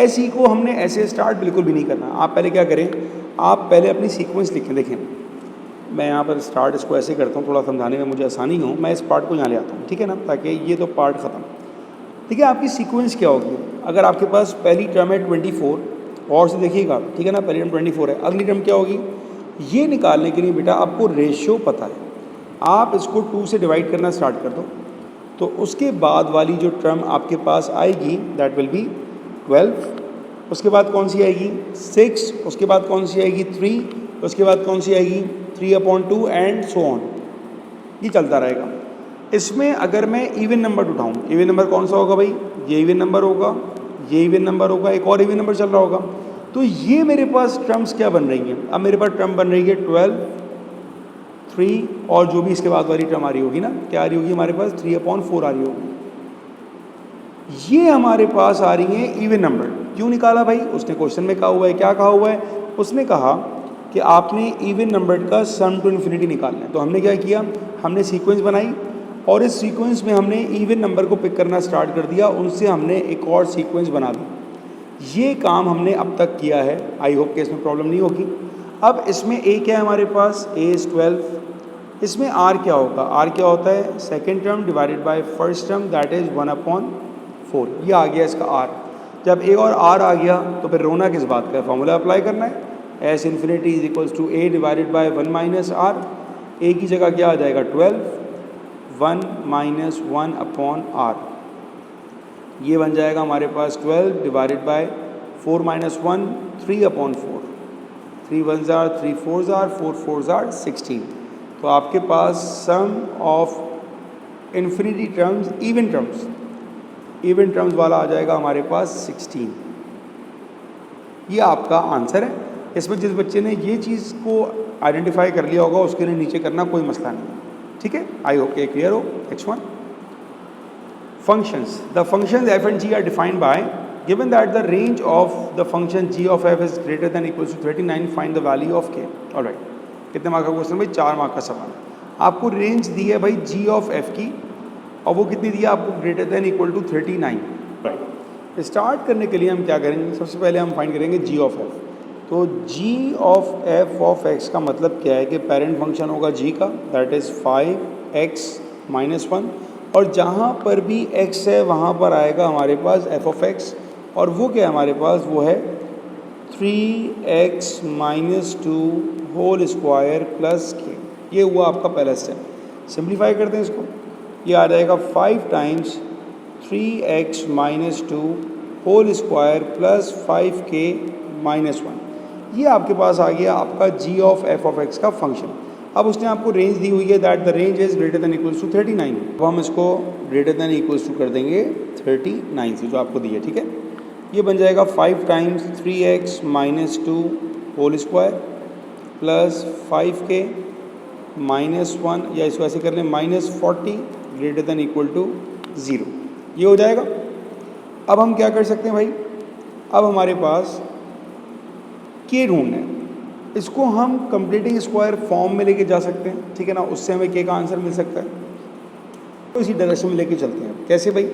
SE को हमने ऐसे स्टार्ट बिल्कुल भी नहीं करना। आप पहले क्या करें, आप पहले अपनी सीक्वेंस लिखें। देखें मैं यहाँ पर स्टार्ट इसको ऐसे करता हूँ, थोड़ा समझाने में मुझे आसानी हो, मैं इस पार्ट को यहाँ ले आता हूँ, ठीक है ना, ताकि ये तो पार्ट ख़त्म। ठीक है, आपकी सीक्वेंस क्या होगी, अगर आपके पास पहली टर्म है 24, और से देखिएगा, ठीक है ना, पहली टर्म 24 है, अगली टर्म क्या होगी, ये निकालने के लिए बेटा आपको रेशियो पता है, आप इसको 2 से डिवाइड करना स्टार्ट कर दो, तो उसके बाद वाली जो टर्म आपके पास आएगी दैट विल बी 12, उसके बाद कौन सी आएगी 6, उसके बाद कौन सी आएगी 3, उसके बाद कौन सी आएगी 3/2 एंड सो ऑन, ये चलता रहेगा। इसमें अगर मैं इवन नंबर उठाऊँ, इवन नंबर कौन सा होगा भाई, ये इवन नंबर होगा, ये इवन नंबर होगा, एक और इवन नंबर चल रहा होगा। तो ये मेरे पास टर्म्स क्या बन रही हैं, अब मेरे पास टर्म बन रही है 12, 3 और जो भी इसके बाद वाली टर्म आ रही होगी ना, क्या आ रही होगी हमारे पास 3/4 आ रही होगी। ये हमारे पास आ रही है इवन नंबर। क्यों निकाला भाई, उसने क्वेश्चन में कहा हुआ है, क्या कहा हुआ है, उसने कहा कि आपने इवन नंबर का सम टू इन्फिनिटी निकालना है। तो हमने क्या किया, हमने सीक्वेंस बनाई और इस सीक्वेंस में हमने इवन नंबर को पिक करना स्टार्ट कर दिया, उनसे हमने एक और सीक्वेंस बना दी। ये काम हमने अब तक किया है, आई होप कि इसमें प्रॉब्लम नहीं होगी। अब इसमें ए क्या है हमारे पास, ए इज़ 12, इसमें आर क्या होगा, आर क्या होता है, second term divided by first term that is 1/4। ये आ गया इसका आर। जब ए और आर आ गया तो फिर रोना किस बात का, फॉर्मूला अप्लाई करना है, S infinity is equals to a divided by 1 minus r. A की जगह क्या आ जाएगा 12, 1 माइनस 1/r, ये बन जाएगा हमारे पास 12 divided by 4 minus 1, 3/4, 3 1s are 3 4s are 4 4s are 16। तो आपके पास sum of infinity terms even terms वाला आ जाएगा हमारे पास 16। ये आपका आंसर है। इसमें जिस बच्चे ने ये चीज़ को आइडेंटिफाई कर लिया होगा उसके लिए नीचे करना कोई मसला नहीं है, ठीक है। आई होप कि क्लियर हो। Next one, functions. The functions f and g are defined by, given that the range of the function g of f is greater than equals to 39, find the value of k. All right. कितने मार्क का क्वेश्चन भाई, 4 मार्क का सवाल। आपको रेंज दी है भाई g of f की, और वो कितनी दी है आपको, greater than equal to 39। Right. Start करने के लिए हम क्या करेंगे, सबसे पहले हम फाइंड करेंगे g of f। तो g of f of x का मतलब क्या है कि पेरेंट फंक्शन होगा g का, दैट इज़ 5x माइनस 1, और जहाँ पर भी x है वहाँ पर आएगा हमारे पास f of x, और वो क्या है हमारे पास, वो है 3x minus 2 whole square plus k। ये हुआ आपका पहला स्टेप। सिंप्लीफाई करते हैं इसको, ये आ जाएगा 5 times 3x minus 2 whole square plus 5k minus 1। ये आपके पास आ गया आपका g of f of x का फंक्शन। अब उसने आपको रेंज दी हुई है that the range is greater than equals to 39। अब हम इसको ग्रेटर देन इक्वल्स टू कर देंगे 39 से, जो आपको दी है, ठीक है। ये बन जाएगा 5 times 3x minus 2 whole square plus 5k minus 1, या इसको ऐसे कर लें minus 40 greater than equal to 0। ये हो जाएगा। अब हम क्या कर सकते हैं भाई, अब हमारे पास k ढूंढना है, इसको हम कंप्लीटिंग स्क्वायर फॉर्म में लेके जा सकते हैं, ठीक है ना, उससे हमें k का आंसर मिल सकता है। तो इसी डायरेक्शन में लेके चलते हैं। कैसे भाई,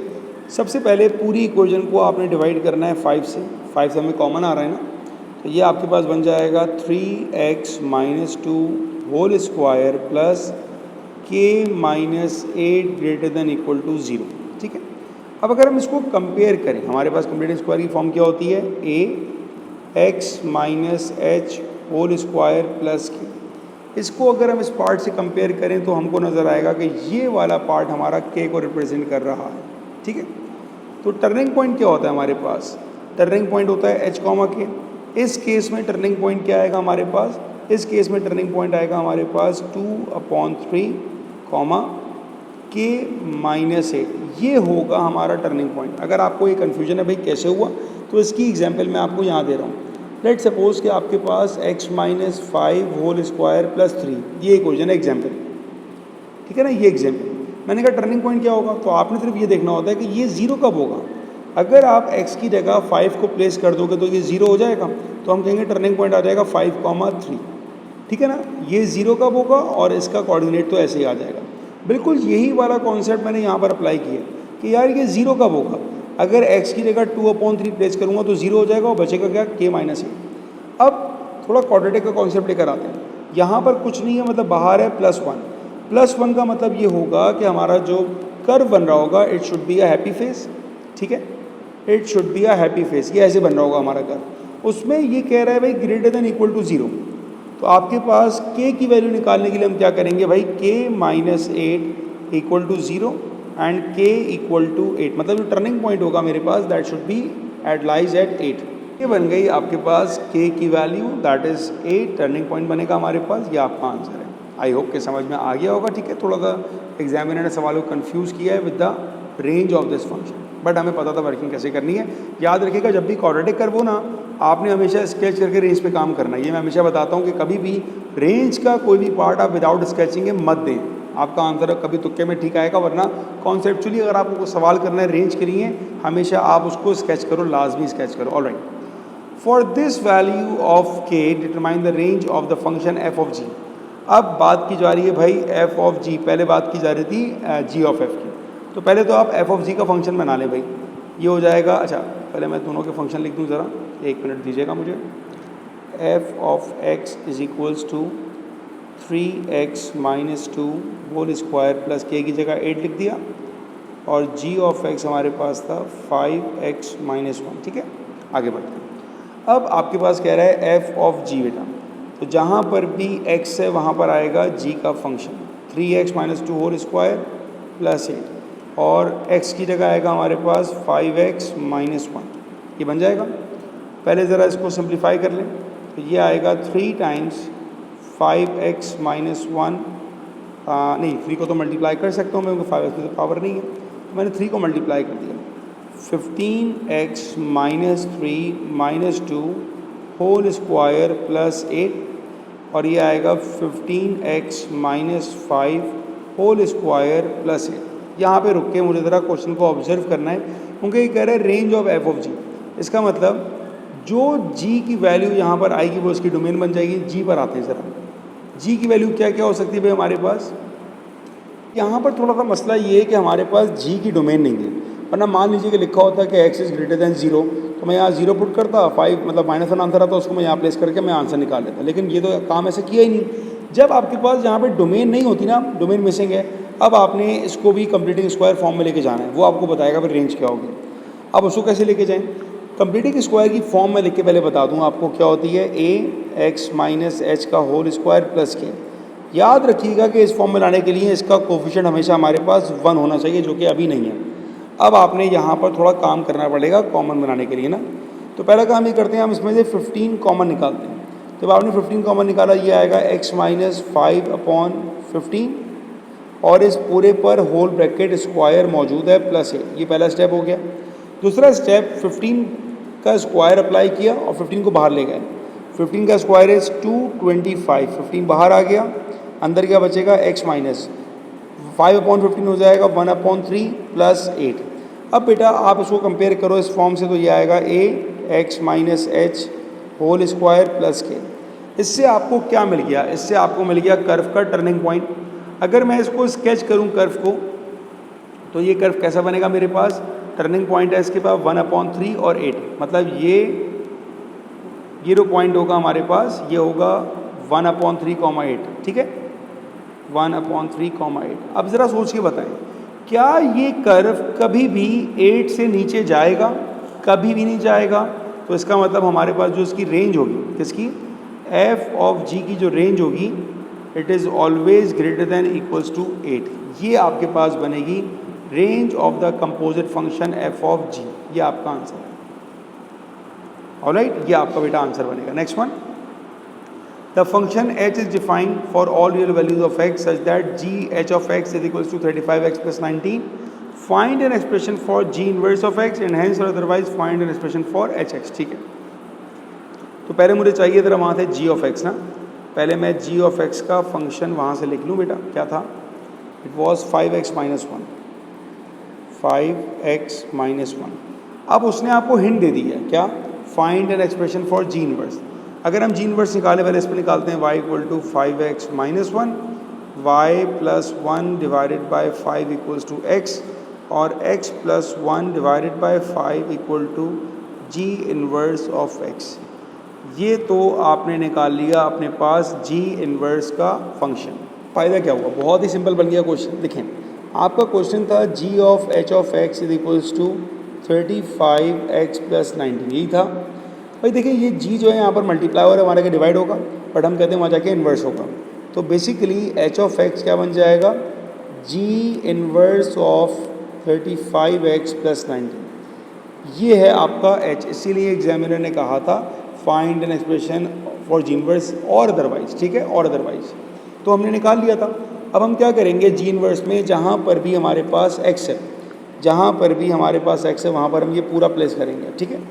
सबसे पहले पूरी इक्वेशन को आपने डिवाइड करना है 5 से, 5 से हमें कॉमन आ रहा है ना, तो ये आपके पास बन जाएगा 3x minus 2 whole square plus k minus 8 greater than equal to 0, ठीक है। अब अगर हम इसको कंपेयर करें, हमारे पास कंप्लीटिंग स्क्वायर की फॉर्म क्या होती है, x minus h whole square plus k। इसको अगर हम इस पार्ट से कंपेयर करें तो हमको नज़र आएगा कि ये वाला पार्ट हमारा k को रिप्रेजेंट कर रहा है, ठीक है। तो टर्निंग पॉइंट क्या होता है हमारे पास, टर्निंग पॉइंट होता है h, k। इस केस में टर्निंग पॉइंट क्या आएगा हमारे पास, इस केस में टर्निंग पॉइंट आएगा हमारे पास 2/3 k माइनस 8। ये होगा हमारा टर्निंग पॉइंट। अगर आपको ये कन्फ्यूजन है भाई कैसे हुआ, तो इसकी एग्जाम्पल मैं आपको यहाँ दे रहा हूँ। लेट सपोज कि आपके पास x minus 5 whole square plus 3, ये इक्वेशन है एग्जाम्पल, ठीक है ना, ये एग्जाम्पल। मैंने कहा टर्निंग पॉइंट क्या होगा, तो आपने सिर्फ ये देखना होता है कि ये 0 कब होगा। अगर आप x की जगह 5 को प्लेस कर दोगे तो ये 0 हो जाएगा, तो हम कहेंगे टर्निंग पॉइंट आ जाएगा 5,3, ठीक है ना। ये 0 कब होगा और इसका कोऑर्डिनेट तो ऐसे ही आ जाएगा। बिल्कुल यही वाला कॉन्सेप्ट मैंने यहाँ पर अप्लाई किया कि यार ये 0 कब होगा, अगर x की जगह 2/3 प्लेस करूँगा तो 0 हो जाएगा और बचेगा क्या, k माइनस 8। अब थोड़ा क्वाड्रेटिक का कॉन्सेप्ट लेकर आते हैं। यहाँ पर कुछ नहीं है, मतलब बाहर है +1 का मतलब ये होगा कि हमारा जो कर्व बन रहा होगा it should be a happy face, ठीक है, it should be a happy face. ये ऐसे बन रहा होगा हमारा कर्व। उसमें ये कह रहा है भाई ग्रेटर देन इक्वल टू 0। तो आपके पास k की वैल्यू निकालने के लिए हम क्या करेंगे भाई, k minus 8 equal to 0 and k equal to 8, मतलब जो टर्निंग पॉइंट होगा मेरे पास that should be at lies at 8। ये बन गई आपके पास k की value that is 8, turning point बनेगा हमारे पास, ये आपका आंसर है। आई होप के समझ में आ गया होगा, ठीक है। थोड़ा सा एग्जामिनर ने सवालों को कन्फ्यूज़ किया है with the range of this function, but हमें पता था वर्किंग कैसे करनी है। याद रखिएगा जब भी क्वाड्रेटिक कर्व हो ना, आपने हमेशा स्केच करके रेंज पे काम करना है। ये मैं हमेशा बताता हूँ कि कभी भी रेंज का कोई भी पार्ट आप विदाउट स्केचिंग मत दें, आपका आंसर कभी तुक्के में ठीक आएगा, वरना कॉन्सेप्चुअली अगर आपको कोई सवाल करना है रेंज के लिए, हमेशा आप उसको स्केच करो, लाजमी स्केच करो। Alright, for this value of k determine the range of the function f of g. अब बात की जा रही है भाई एफ ऑफ जी, पहले बात की जा रही थी जी ऑफ एफ की। तो पहले तो आप एफ ऑफ जी का फंक्शन बना लें भाई, ये हो जाएगा। अच्छा, पहले मैं दोनों के फंक्शन लिख दूँ ज़रा, 1 मिनट दीजिएगा मुझे। F of x is equals to 3x minus 2 whole square plus k की जगह 8 लिख दिया, और जी ऑफ एक्स हमारे पास था 5x माइनस 1। ठीक है, आगे बढ़ते हैं। अब आपके पास कह रहा है एफ ऑफ जी बेटा, तो जहाँ पर भी x है वहाँ पर आएगा g का function 3x minus 2 whole square plus 8, और x की जगह आएगा हमारे पास 5x माइनस 1। ये बन जाएगा। पहले ज़रा इसको सिंप्लीफाई कर लें, तो ये आएगा 3 टाइम्स 5x माइनस 1, नहीं 3 को तो मल्टीप्लाई कर सकता हूँ मैं, क्योंकि 5x में तो पावर नहीं है, तो मैंने 3 को मल्टीप्लाई कर दिया। 15x minus 3 minus 2 whole square plus 8, और ये आएगा 15x minus 5 whole square plus 8। यहाँ पे रुक के मुझे ज़रा क्वेश्चन को ऑब्जर्व करना है, क्योंकि ये कह रहा है रेंज ऑफ एफ ऑफ जी। इसका मतलब जो g की वैल्यू यहाँ पर आएगी वो इसकी डोमेन बन जाएगी। g पर आते हैं ज़रा, g की वैल्यू क्या क्या हो सकती है भाई हमारे पास। यहाँ पर थोड़ा सा मसला ये है कि हमारे पास g की डोमेन नहीं है, वरना मान लीजिए कि लिखा होता है कि x इज़ ग्रेटर दैन 0, तो मैं यहाँ 0 पुट करता, 5 मतलब माइनस 1 आंसर आता, उसको मैं यहाँ प्लेस करके मैं आंसर निकाल लेता। लेकिन ये तो काम ऐसे किया ही नहीं। जब आपके पास यहाँ पे डोमेन नहीं होती ना, डोमेन मिसिंग है, अब आपने इसको भी कंप्लीटिंग स्क्वायर फॉर्म में लेके जाना है, वो आपको बताएगा फिर रेंज क्या होगी। अब उसको कैसे लेके जाएँ, कंप्लीटिंग स्क्वायर की फॉर्म में लिख के पहले बता दूँ आपको क्या होती है, a x माइनस एच का होल स्क्वायर प्लस के। याद रखिएगा कि इस फॉर्म में लाने के लिए इसका कोफिशिएंट हमेशा हमारे पास 1 होना चाहिए, जो कि अभी नहीं है। अब आपने यहाँ पर थोड़ा काम करना पड़ेगा कॉमन बनाने के लिए ना। तो पहला काम ये करते हैं, हम इसमें से 15 कॉमन निकालते हैं। जब आपने 15 कॉमन निकाला, ये आएगा x माइनस 5/15, और इस पूरे पर होल ब्रैकेट स्क्वायर मौजूद है प्लस 8। ये पहला स्टेप हो गया। दूसरा स्टेप 15 का स्क्वायर अप्लाई किया और 15 को बाहर ले गए। 15 का स्क्वायर इज 225, 15 बाहर आ गया, अंदर क्या बचेगा x माइनस 5/15 हो जाएगा 1/3 प्लस 8। अब बेटा आप इसको कंपेयर करो इस फॉर्म से, तो ये आएगा a x minus h whole square plus k. इससे आपको क्या मिल गया, इससे आपको मिल गया कर्व का टर्निंग पॉइंट। अगर मैं इसको स्केच करूं कर्व को, तो ये कर्व कैसा बनेगा, मेरे पास टर्निंग पॉइंट है इसके पास 1/3 और 8, मतलब ये जो पॉइंट होगा हमारे पास, ये होगा 1/3, 8। ठीक है, 1/3, 8। अब ज़रा सोच के बताएं, क्या ये कर्व कभी भी 8 से नीचे जाएगा? कभी भी नहीं जाएगा। तो इसका मतलब हमारे पास जो इसकी रेंज होगी, किसकी, एफ ऑफ जी की जो रेंज होगी, it is always greater than equals to 8। ये आपके पास बनेगी range of the composite function f of g. ये आपका आंसर है। ऑलराइट, ये आपका बेटा आंसर बनेगा। Next one, the function h is defined for all real values of x such that g h of x is equals to 35x plus 19। Find an expression for g inverse of x and hence और otherwise find an expression for hx। ठीक है, तो पहले मुझे चाहिए था वहाँ थे g ऑफ x ना, पहले मैं g ऑफ x का फंक्शन वहाँ से लिख लूँ बेटा। क्या था, it was 5x minus 1, 5x minus 1। अब उसने आपको हिंट दे दी है, क्या, find an expression for ji inverse. अगर हम जी इनवर्स निकाले, पहले इस पर निकालते हैं, y equal to 5x minus 1, y plus 1 divided by 5 equals to x, और x plus 1 divided by 5 equal to g inverse of x। ये तो आपने निकाल लिया अपने पास जी इनवर्स का फंक्शन। फ़ायदा क्या हुआ, बहुत ही सिंपल बन गया क्वेश्चन। देखें, आपका क्वेश्चन था g of h of x is equals to 35x plus 19, यही था भाई। देखिए ये g जो है यहाँ पर मल्टीप्लाई और हमारे के डिवाइड होगा, बट हम कहते हैं वहाँ जाके इन्वर्स होगा। तो बेसिकली h ऑफ x क्या बन जाएगा, g inverse of 35x plus 19। ये है आपका h। इसीलिए एग्जामिनर ने कहा था find an expression for g inverse और अदरवाइज। ठीक है, और अदरवाइज तो हमने निकाल लिया था। अब हम क्या करेंगे, जी इन्वर्स में जहाँ पर भी हमारे पास x है, जहाँ पर भी हमारे पास x है वहाँ पर हम ये पूरा प्लेस करेंगे। ठीक है,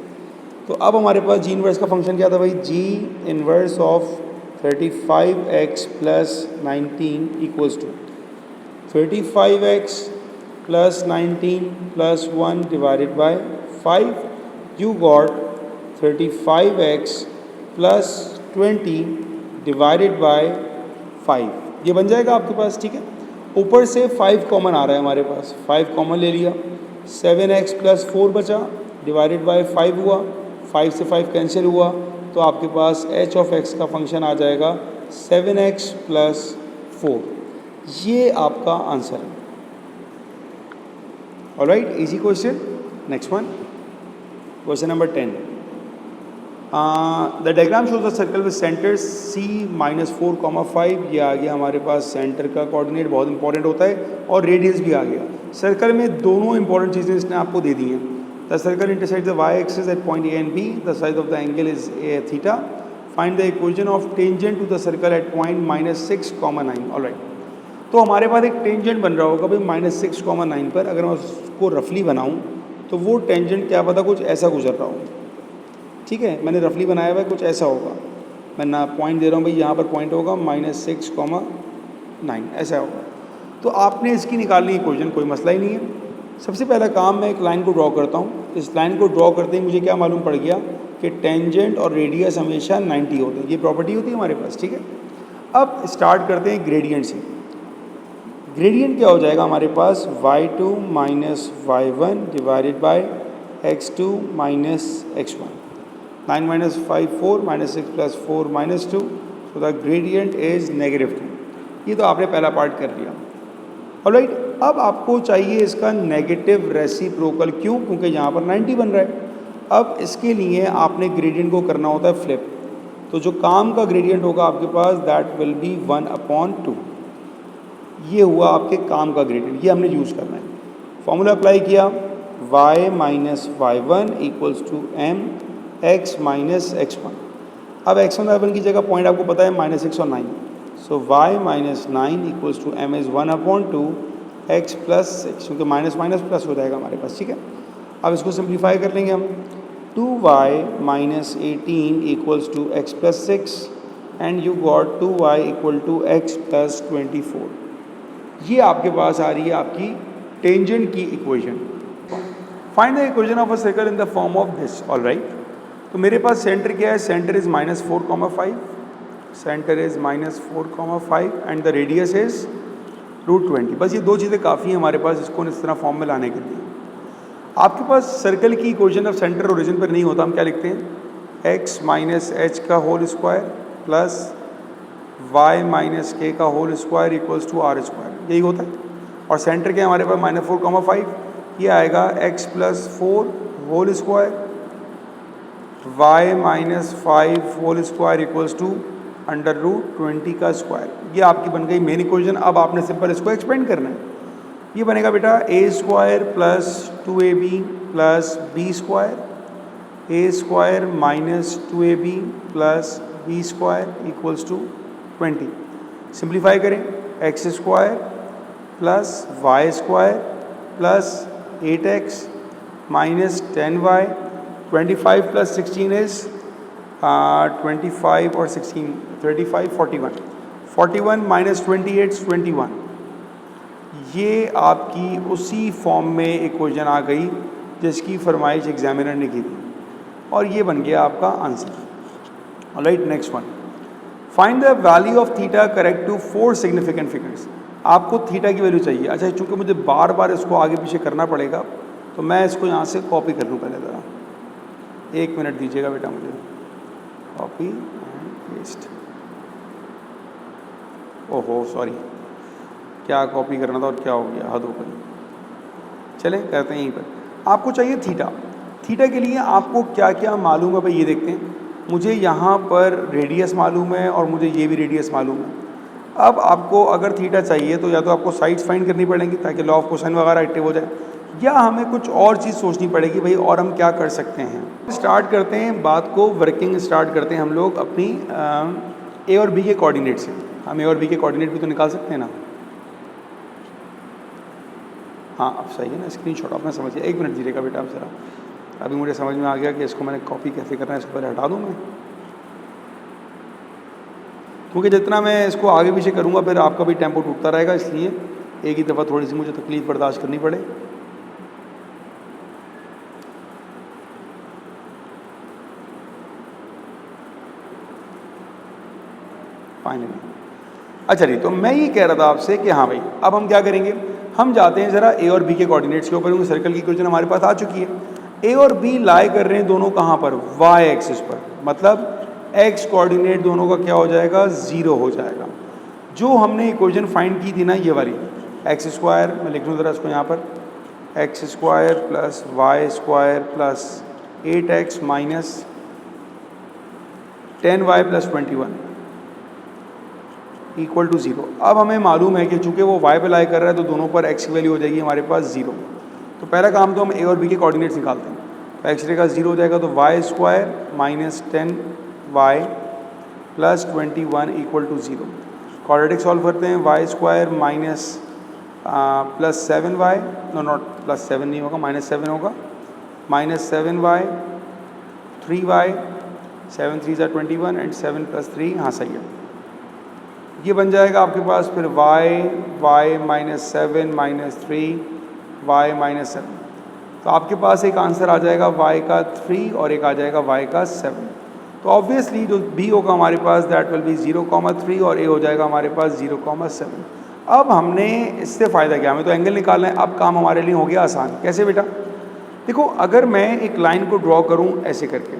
तो अब हमारे पास जी इन्वर्स का फंक्शन क्या था भाई, g inverse of 35x plus 19 equals to 35x plus 19 plus 1 divided by 5. You got 35x plus 20 divided by 5. ये बन जाएगा आपके पास, ठीक है। ऊपर से 5 कॉमन आ रहा है हमारे पास, 5 कॉमन ले लिया, 7x प्लस 4 बचा, डिवाइडेड बाय 5 हुआ, 5 से 5 कैंसिल हुआ, तो आपके पास h ऑफ x का फंक्शन आ जाएगा 7x प्लस 4। ये आपका आंसर है। Alright, easy question. Next one, question number 10। The diagram shows the circle with centre c -4, 5। ये आ गया हमारे पास सेंटर का कोऑर्डिनेट, बहुत इंपॉर्टेंट होता है, और रेडियस भी आ गया। सर्कल में दोनों इंपॉर्टेंट चीज़ें इसने आपको दे दी हैं। The circle intersect the y axis at point a and b, the side of the angle is theta, find the equation of tangent to the circle at point -6, 9। Alright, तो हमारे पास एक टेंजेंट बन रहा होगा भाई -6, 9 पर। अगर मैं उसको रफली बनाऊं तो वो टेंजेंट क्या पता कुछ ऐसा गुजर रहा हो, ठीक है। मैंने रफली बनाया हुआ है, कुछ ऐसा होगा। मैं ना पॉइंट दे रहा हूँ भाई, यहाँ पर पॉइंट होगा -6, 9, ऐसा होगा। तो आपने इसकी निकालनी इक्वेशन, कोई मसला ही नहीं है। सबसे पहला काम, मैं एक लाइन को ड्रॉ करता हूँ। इस लाइन को ड्रॉ करते ही मुझे क्या मालूम पड़ गया कि टेंजेंट और रेडियस हमेशा 90 होते हैं। ये प्रॉपर्टी होती है हमारे पास, ठीक है। अब स्टार्ट करते हैं ग्रेडियंट से। ग्रेडियंट क्या हो जाएगा हमारे पास, y2 minus y1 divided by x2 minus x1। 9 minus 5 4, -6 plus 4 -2, so the gradient is -2। ये तो आपने पहला पार्ट कर लिया। ऑलराइट, अब आपको चाहिए इसका नेगेटिव रेसिप्रोकल। क्यों? क्योंकि यहाँ पर 90 बन रहा है। अब इसके लिए आपने ग्रेडियंट को करना होता है फ्लिप। तो जो काम का ग्रेडियंट होगा आपके पास, दैट विल बी 1/2। ये हुआ आपके काम का ग्रेडियंट, ये हमने यूज़ करना है। फॉर्मूला अप्लाई किया, y minus y1 equals to m x minus x1। अब x1 y1 की जगह पॉइंट आपको पता है -6 और 9, so y minus 9 equals to m is 1/2 x plus 6, क्योंकि माइनस माइनस प्लस हो जाएगा हमारे पास, ठीक है। अब इसको सिंप्लीफाई कर लेंगे हम। 2y minus 18 equals to x plus 6 and you got 2y equal to x plus 24। ये आपके पास आ रही है आपकी टेंजेंट की equation. Find the equation of a circle in the form of this. Alright, तो मेरे पास सेंटर क्या है, centre is -4, 5, centre is -4, 5 and the radius is √20। बस ये दो चीज़ें काफ़ी हैं हमारे पास इसको इस तरह फॉर्म में लाने के लिए। आपके पास सर्कल की इक्वेशन ऑफ सेंटर ओरिजिन पर नहीं होता, हम क्या लिखते हैं, x माइनस एच का whole square plus y minus k का whole square equals to r square, यही होता है। और सेंटर के हमारे पास -4, 5, ये आएगा x plus 4 whole square, y minus 5 whole square equals to √20 का स्क्वायर। ये आपकी बन गई मेन इक्वेशन। अब आपने सिंपल इसको एक्सपेंड करना है। ये बनेगा बेटा a square plus 2ab plus b square, a square minus 2ab plus b square equals to 20। Simplify करें, x square plus y square plus 8x minus 10y, 25 plus 16 is 25 और 16 35, 41, 41 माइनस 28 21। ये आपकी उसी फॉर्म में इक्वेशन आ गई जिसकी फरमाइश एग्जामिनर ने की थी, और ये बन गया आपका answer. Alright, next one, find the value of theta correct to 4 significant figures. आपको थीटा की वैल्यू चाहिए। अच्छा, चूंकि मुझे बार बार इसको आगे पीछे करना पड़ेगा तो मैं इसको यहाँ से कॉपी कर लूँ पहले ज़रा। 1 मिनट दीजिएगा बेटा मुझे, कॉपी एंड पेस्ट। ओहो सॉरी, क्या कॉपी करना था और क्या हो गया, हद हो गई। चलें करते हैं यहीं पर। आपको चाहिए थीटा। थीटा के लिए आपको क्या क्या मालूम है भाई, ये देखते हैं। मुझे यहाँ पर रेडियस मालूम है और मुझे ये भी रेडियस मालूम है। अब आपको अगर थीटा चाहिए तो या तो आपको साइड्स फाइंड करनी पड़ेंगी ताकि लॉ ऑफ कोसाइन वगैरह एक्टिव हो जाए, या हमें कुछ और चीज़ सोचनी पड़ेगी भाई, और हम क्या कर सकते हैं। स्टार्ट करते हैं बात को, वर्किंग स्टार्ट करते हैं हम लोग अपनी ए और बी के कोऑर्डिनेट से। हम ए और बी के कोऑर्डिनेट भी तो निकाल सकते हैं ना। हाँ अब सही है ना, स्क्रीनशॉट आपने समझिए। 1 मिनट दीजिएगा बेटा आप ज़रा। अभी मुझे समझ में आ गया कि इसको मैंने कॉपी कैसे करना है, इसको पहले हटा दूँ मैं, क्योंकि जितना मैं इसको आगे पीछे करूँगा फिर आपका भी टेम्पो टूटता रहेगा, इसलिए एक ही दफ़ा थोड़ी सी मुझे तकलीफ बर्दाश्त करनी पड़े। फाइनली अच्छा जी, तो मैं ये कह रहा था आपसे कि हाँ भाई, अब हम क्या करेंगे, हम जाते हैं ज़रा ए और बी के कोऑर्डिनेट्स के ऊपर, क्योंकि सर्कल की इक्वेशन हमारे पास आ चुकी है। ए और बी लाई कर रहे हैं दोनों कहाँ पर, वाई एक्सिस पर, मतलब एक्स कोऑर्डिनेट दोनों का क्या हो जाएगा, 0 हो जाएगा। जो हमने इक्वेशन फाइंड की थी ना ये वाली, एक्स स्क्वायर, मैं लिख लूँ ज़रा इसको यहाँ पर, x square plus y square plus 8x minus 10y plus 21 equal to 0। अब हमें मालूम है कि चूंकि वो y पे लाई कर रहा है तो दोनों पर x की वैल्यू हो जाएगी हमारे पास 0। तो पहला काम तो हम a और b के कोऑर्डिनेट्स निकालते हैं। तो x का 0 हो जाएगा, तो y square minus 10y plus 21 equal to 0। Quadratic solve करते हैं, y square minus plus 7y, no not plus 7 नहीं होगा, माइनस 7 होगा, माइनस 7y 3y 7 3 ज़ा 21 एंड 7 प्लस 3, हाँ सही है। ये बन जाएगा आपके पास फिर y minus 7 minus 3 y minus 7। तो आपके पास एक आंसर आ जाएगा y का 3 और एक आ जाएगा y का 7। तो ऑब्वियसली जो b होगा हमारे पास दैट विल बी 0,3 और a हो जाएगा हमारे पास 0,7। अब हमने इससे फ़ायदा क्या, हमें तो एंगल निकालना है। अब काम हमारे लिए हो गया आसान। कैसे बेटा, देखो अगर मैं एक लाइन को ड्रॉ करूँ ऐसे करके,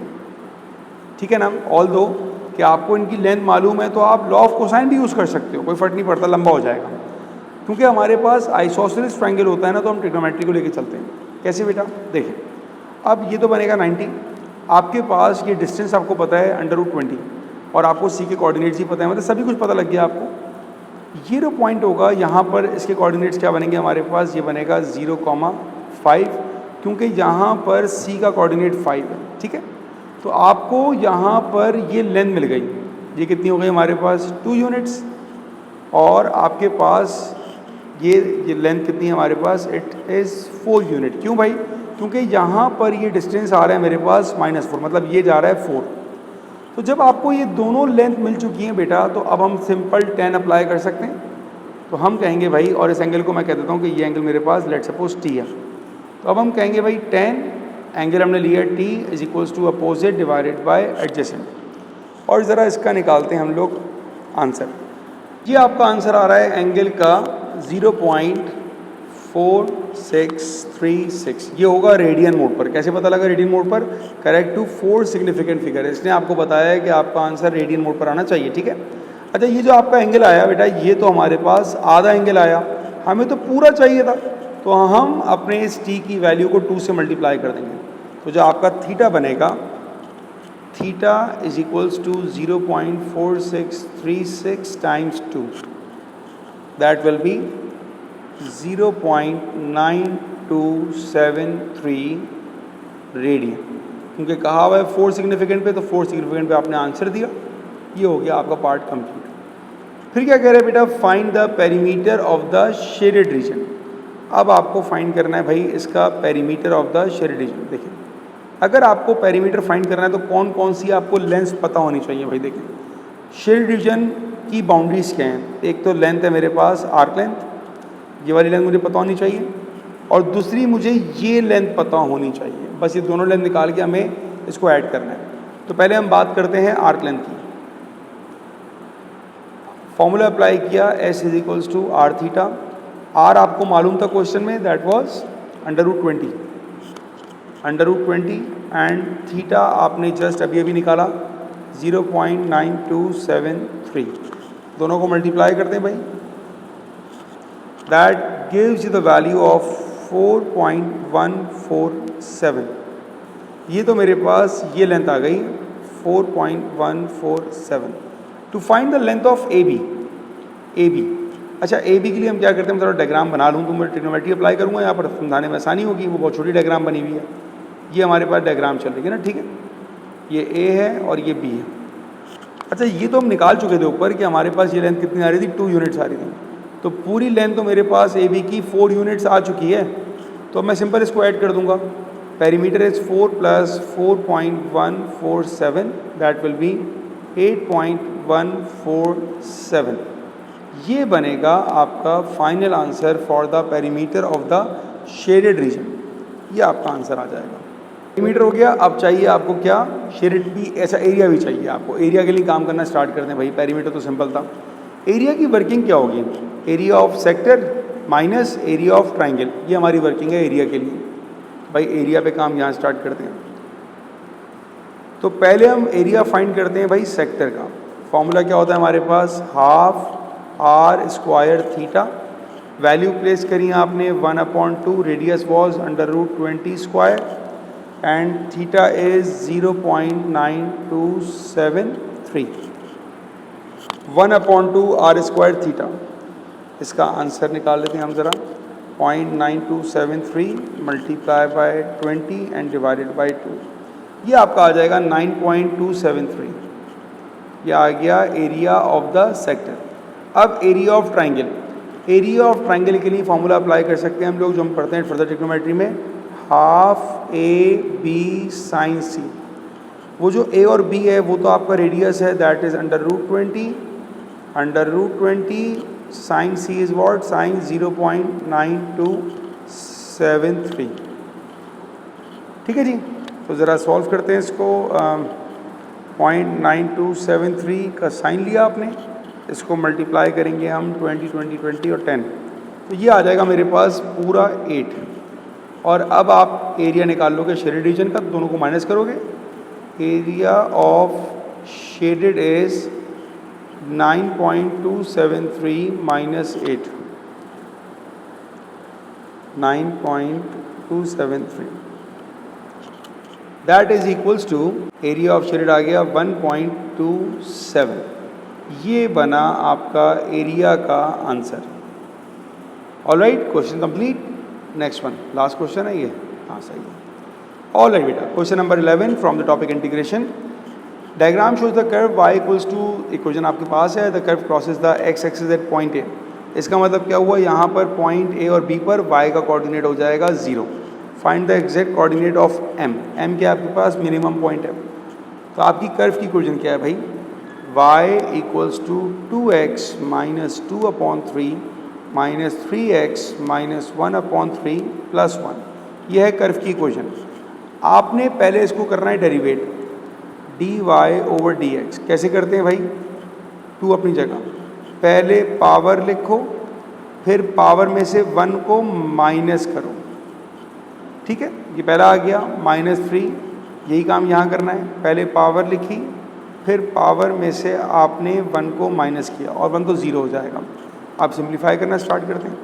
ठीक है ना, ऑल दो कि आपको इनकी लेंथ मालूम है तो आप लॉ ऑफ कोसाइन भी यूज़ कर सकते हो, कोई फ़र्क नहीं पड़ता, लंबा हो जाएगा। क्योंकि हमारे पास आइसोसेलेस ट्रायंगल होता है ना, तो हम ट्रिग्नोमेट्री को लेके चलते हैं। कैसे बेटा, देखिए अब ये तो बनेगा 90, आपके पास ये डिस्टेंस आपको पता है √20 और आपको सी के कोऑर्डिनेट्स ही पता है, मतलब सभी कुछ पता लग गया आपको। ये जो पॉइंट होगा यहाँ पर इसके कोऑर्डिनेट्स क्या बनेंगे हमारे पास, ये बनेगा 0,5, क्योंकि यहाँ पर सी का कोऑर्डिनेट 5 है, ठीक है। तो आपको यहाँ पर ये लेंथ मिल गई, ये कितनी हो गई हमारे पास 2 यूनिट्स, और आपके पास ये लेंथ कितनी है हमारे पास, इट इज़ 4 यूनिट। क्यों भाई, क्योंकि यहाँ पर ये डिस्टेंस आ रहा है मेरे पास -4, मतलब ये जा रहा है 4। तो जब आपको ये दोनों लेंथ मिल चुकी हैं बेटा, तो अब हम सिंपल tan अप्लाई कर सकते हैं। तो हम कहेंगे भाई, और इस एंगल को मैं कह देता हूँ कि ये एंगल मेरे पास लेट सपोज t है। तो अब हम कहेंगे भाई tan एंगल हमने लिया t is equals to opposite divided by adjacent, और ज़रा इसका निकालते हैं हम लोग आंसर। ये आपका आंसर आ रहा है एंगल का 0.4636। ये होगा रेडियन मोड पर। कैसे पता लगा रेडियन मोड पर, करेक्ट टू 4 सिग्निफिकेंट फिगर। इसने आपको बताया है कि आपका आंसर रेडियन मोड पर आना चाहिए, ठीक है। अच्छा, ये जो आपका एंगल आया बेटा, ये तो हमारे पास आधा एंगल आया, हमें तो पूरा चाहिए था, तो हम अपने इस t की वैल्यू को 2 से मल्टीप्लाई कर देंगे। तो जो आपका थीटा बनेगा, theta is equals to 0.4636 times 2, that will be 0.9273 radian. क्योंकि कहा हुआ है 4 सिग्निफिकेंट पे, तो 4 सिग्निफिकेंट पे आपने आंसर दिया। ये हो गया आपका पार्ट कंप्लीट। फिर क्या कह रहे हैं बेटा, find the perimeter of the shaded region. अब आपको फाइंड करना है भाई इसका perimeter of the shaded region. देखिए, अगर आपको पेरीमीटर फाइंड करना है तो कौन कौन सी आपको लेंथ पता होनी चाहिए भाई। देखिए, शेडेड रीजन की बाउंड्रीज क्या हैं, एक तो लेंथ है मेरे पास आर्क लेंथ, ये वाली लेंथ मुझे पता होनी चाहिए, और दूसरी मुझे ये लेंथ पता होनी चाहिए। बस ये दोनों लेंथ निकाल के हमें इसको ऐड करना है। तो पहले हम बात करते हैं आर्क लेंथ की। फॉर्मूला अप्लाई किया, S is equals to r theta. R आपको मालूम था क्वेश्चन में, दैट वाज √20 एंड थीटा आपने जस्ट अभी अभी निकाला 0.9273। दोनों को मल्टीप्लाई करते हैं भाई, that gives you the value of 4.147। ये तो मेरे पास ये लेंथ आ गई 4.147। To find the length of AB। अच्छा, AB के लिए हम क्या करते हैं, मैं थोड़ा डायग्राम बना लूँ तो मैं ट्रिग्नोमेट्री अप्लाई करूँगा, यहाँ पर समझाने में आसानी होगी। वो बहुत छोटी डायग्राम बनी हुई है, ये हमारे पास डायग्राम चल रही है ना, ठीक है। ये A है और ये B है। अच्छा, ये तो हम निकाल चुके थे ऊपर कि हमारे पास ये लेंथ कितनी आ रही थी, 2 यूनिट्स आ रही थी। तो पूरी लेंथ तो मेरे पास AB की 4 यूनिट्स आ चुकी है, तो मैं सिंपल इसको ऐड कर दूंगा। perimeter is 4 plus 4.147, that will be 8.147. ये बनेगा आपका final answer for the perimeter of the shaded region. ये आपका आंसर आ जाएगा। पेरीमीटर हो गया, अब चाहिए आपको क्या, शेडेड भी, ऐसा एरिया भी चाहिए आपको। एरिया के लिए काम करना स्टार्ट करते हैं भाई। पेरीमीटर तो सिंपल था। एरिया की वर्किंग क्या होगी, area of sector minus area of triangle, ये हमारी वर्किंग है एरिया के लिए। भाई एरिया पे काम यहाँ स्टार्ट करते हैं। तो पहले हम एरिया फाइंड करते हैं भाई सेक्टर का। फॉर्मूला क्या होता है हमारे पास, half r square theta. Value place करी आपने 1/2, radius was √20 square and theta is 0.9273। 1/2 r square theta, इसका आंसर निकाल लेते हैं हम ज़रा। 0.9273 multiply by 20 and divided by 2, ये आपका आ जाएगा 9.273। ये आ गया एरिया ऑफ द सेक्टर। अब area of triangle, area of triangle के लिए फॉर्मूला अप्लाई कर सकते हैं हम लोग, जो हम पढ़ते हैं फर्दर ट्रिग्नोमेट्री में, हाफ ए बी साइन सी। वो जो ए और बी है वो तो आपका रेडियस है, that is √20, √20 sine c is what, sine 0.9273। ठीक है जी, तो ज़रा सॉल्व करते हैं इसको। 0.9273 का साइन लिया आपने, इसको मल्टीप्लाई करेंगे हम 20 20 20 और 10, तो ये आ जाएगा मेरे पास पूरा 8। और अब आप एरिया निकाल लोगे शेडेड रीजन का, दोनों को माइनस करोगे। Area of shaded is 9.273 minus 8, 9.273, that is equals to area of shaded आ गया 1.27। ये बना आपका एरिया का answer. Alright, question complete. Next one, last question है ये, हाँ सही है। ऑलराइट बेटा, question number 11 from the topic integration. Diagram shows the curve y equals to, equation आपके पास है, the curve crosses the x axis at point A. इसका मतलब क्या हुआ, यहाँ पर पॉइंट ए और बी पर y का कोऑर्डिनेट हो जाएगा 0। Find the exact coordinate of m। m क्या आपके पास मिनिमम पॉइंट है। तो आपकी कर्व की इक्वेशन क्या है भाई, y equals to 2x minus 2/3 minus 3x minus 1/3 plus 1। यह है कर्व की इक्वेशन। आपने पहले इसको करना है डेरिवेट, dy/dx। कैसे करते हैं भाई, 2 अपनी जगह, पहले पावर लिखो, फिर पावर में से 1 को माइनस करो। ठीक है, ये पहला आ गया -3। यही काम यहाँ करना है, पहले पावर लिखी, फिर पावर में से आपने 1 को माइनस किया और 1 तो 0 हो जाएगा। आप सिंप्लीफाई करना स्टार्ट करते हैं।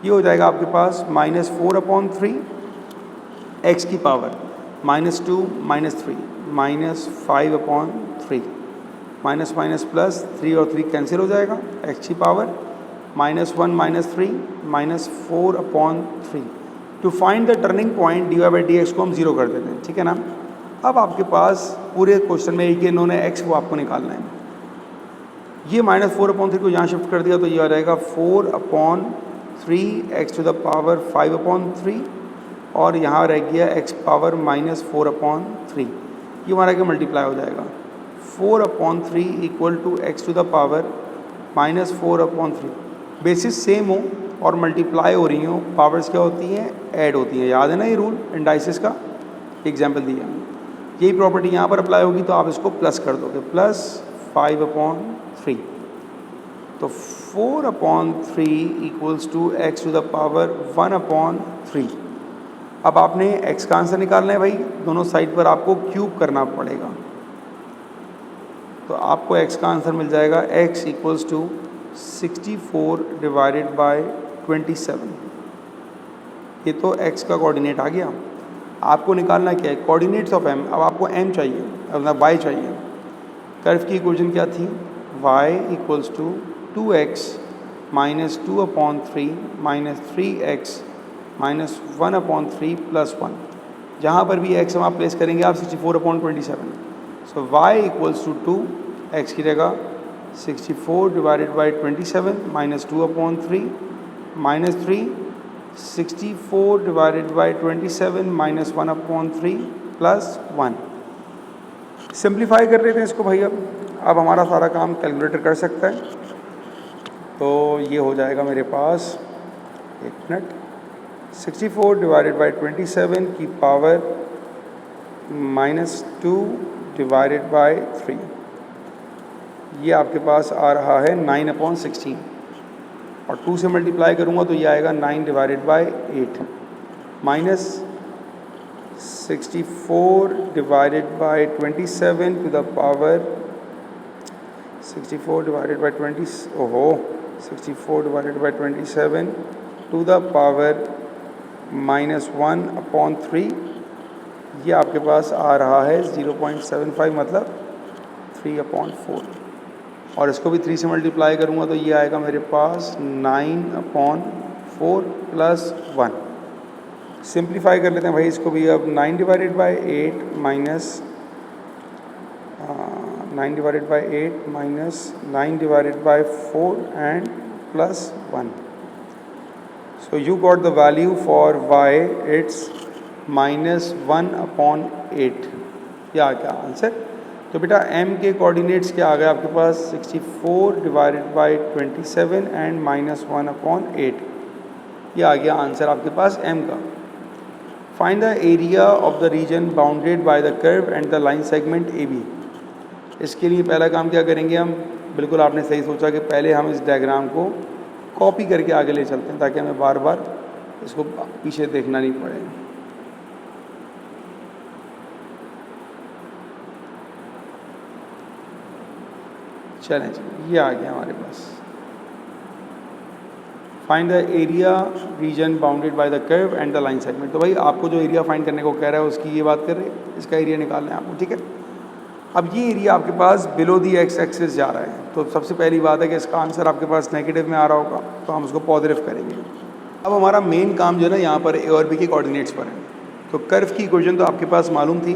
ये हो जाएगा आपके पास -4/3 x की पावर -2 -3 -5/3 माइनस माइनस प्लस 3 और 3 कैंसिल हो जाएगा, x की power -1 -3 -4/3। To find the turning point dy/dx को हम 0 कर देते हैं। ठीक है ना। अब आपके पास पूरे क्वेश्चन में एक इन्होंने x वो आपको निकालना है। ये -4/3 को यहाँ शिफ्ट कर दिया तो ये आ जाएगा 4/3 x टू द पावर 5/3 और यहाँ रह गया x पावर -4/3। ये हमारा क्या मल्टीप्लाई हो जाएगा, 4/3 equal to x to the power -4/3। Basis same हो और मल्टीप्लाई हो रही हो, पावर्स क्या होती हैं, ऐड होती हैं। याद है ना ये रूल इंडाइसिस का, एग्जाम्पल दिया। यही प्रॉपर्टी यहाँ पर अप्लाई होगी तो आप इसको प्लस कर दोगे, +5/3। तो 4/3 equals to x to the power 1/3। अब आपने x का आंसर निकालना है भाई, दोनों साइड पर आपको क्यूब करना पड़ेगा। तो आपको x का आंसर मिल जाएगा, x equals to 64 divided by 27। ये तो x का कोऑर्डिनेट आ गया। आपको निकालना क्या है, कोऑर्डिनेट्स ऑफ m। अब आपको m चाहिए, मतलब y चाहिए। कर्व की इक्वेशन क्या थी, y equals to 2x minus 2/3 minus 3x minus 1/3 plus 1। जहाँ पर भी x हम आप प्लेस करेंगे आप 64/27। सो y इक्वल्स टू 2, x की जगह 64 divided by 27 minus 2/3 minus 3 64 divided by 27 minus 1/3 plus 1। Simplify कर लेते हैं इसको भाई। अब हमारा सारा काम कैलकुलेटर कर सकता है। तो ये हो जाएगा मेरे पास, एक मिनट, 64 डिवाइडेड बाई 27 की पावर -2 डिवाइडेड बाई 3, ये आपके पास आ रहा है 9/16, और 2 से मल्टीप्लाई करूँगा तो ये आएगा 9 divided by 8 minus 64 divided by 27 to the power 64 divided by 20, ओहो, 64 divided by 27 to the power -1/3, ये आपके पास आ रहा है 0.75, मतलब 3/4, और इसको भी 3 से मल्टीप्लाई करूँगा तो ये आएगा मेरे पास 9/4 प्लस 1। सिंप्लीफाई कर लेते हैं भाई इसको भी। अब 9 divided by 8 minus 9 divided by 8 minus 9 divided by 4 and plus 1। So you got the value for y, it's -1/8। क्या क्या आंसर? तो बेटा m के कोऑर्डिनेट्स क्या आ गए आपके पास? 64 डिवाइडेड बाई 27 एंड -1/8, ये आ गया आंसर आपके पास m का। Find the area of the reason bounded by the curve and the line segment AB। इसके लिए पहला काम क्या करेंगे हम? बिल्कुल आपने सही सोचा कि पहले हम इस डायग्राम को कॉपी करके आगे ले चलते हैं, ताकि हमें बार बार इसको पीछे देखना नहीं पड़े। चलें जी, ये आ गया हमारे पास। Find the area region bounded by the curve and the line segment. तो भाई आपको जो एरिया फाइंड करने को कह रहा है उसकी ये बात कर रहे हैं, इसका एरिया निकालना है आपको, ठीक है। अब ये एरिया आपके पास बिलो दी एक्स एक्सिस जा रहा है, तो सबसे पहली बात है कि इसका आंसर आपके पास नेगेटिव में आ रहा होगा, तो हम उसको पॉजिटिव करेंगे। अब हमारा मेन काम जो है ना यहाँ पर ए और बी के कोऑर्डिनेट्स पर है। तो कर्व की इक्वेशन तो आपके पास मालूम थी।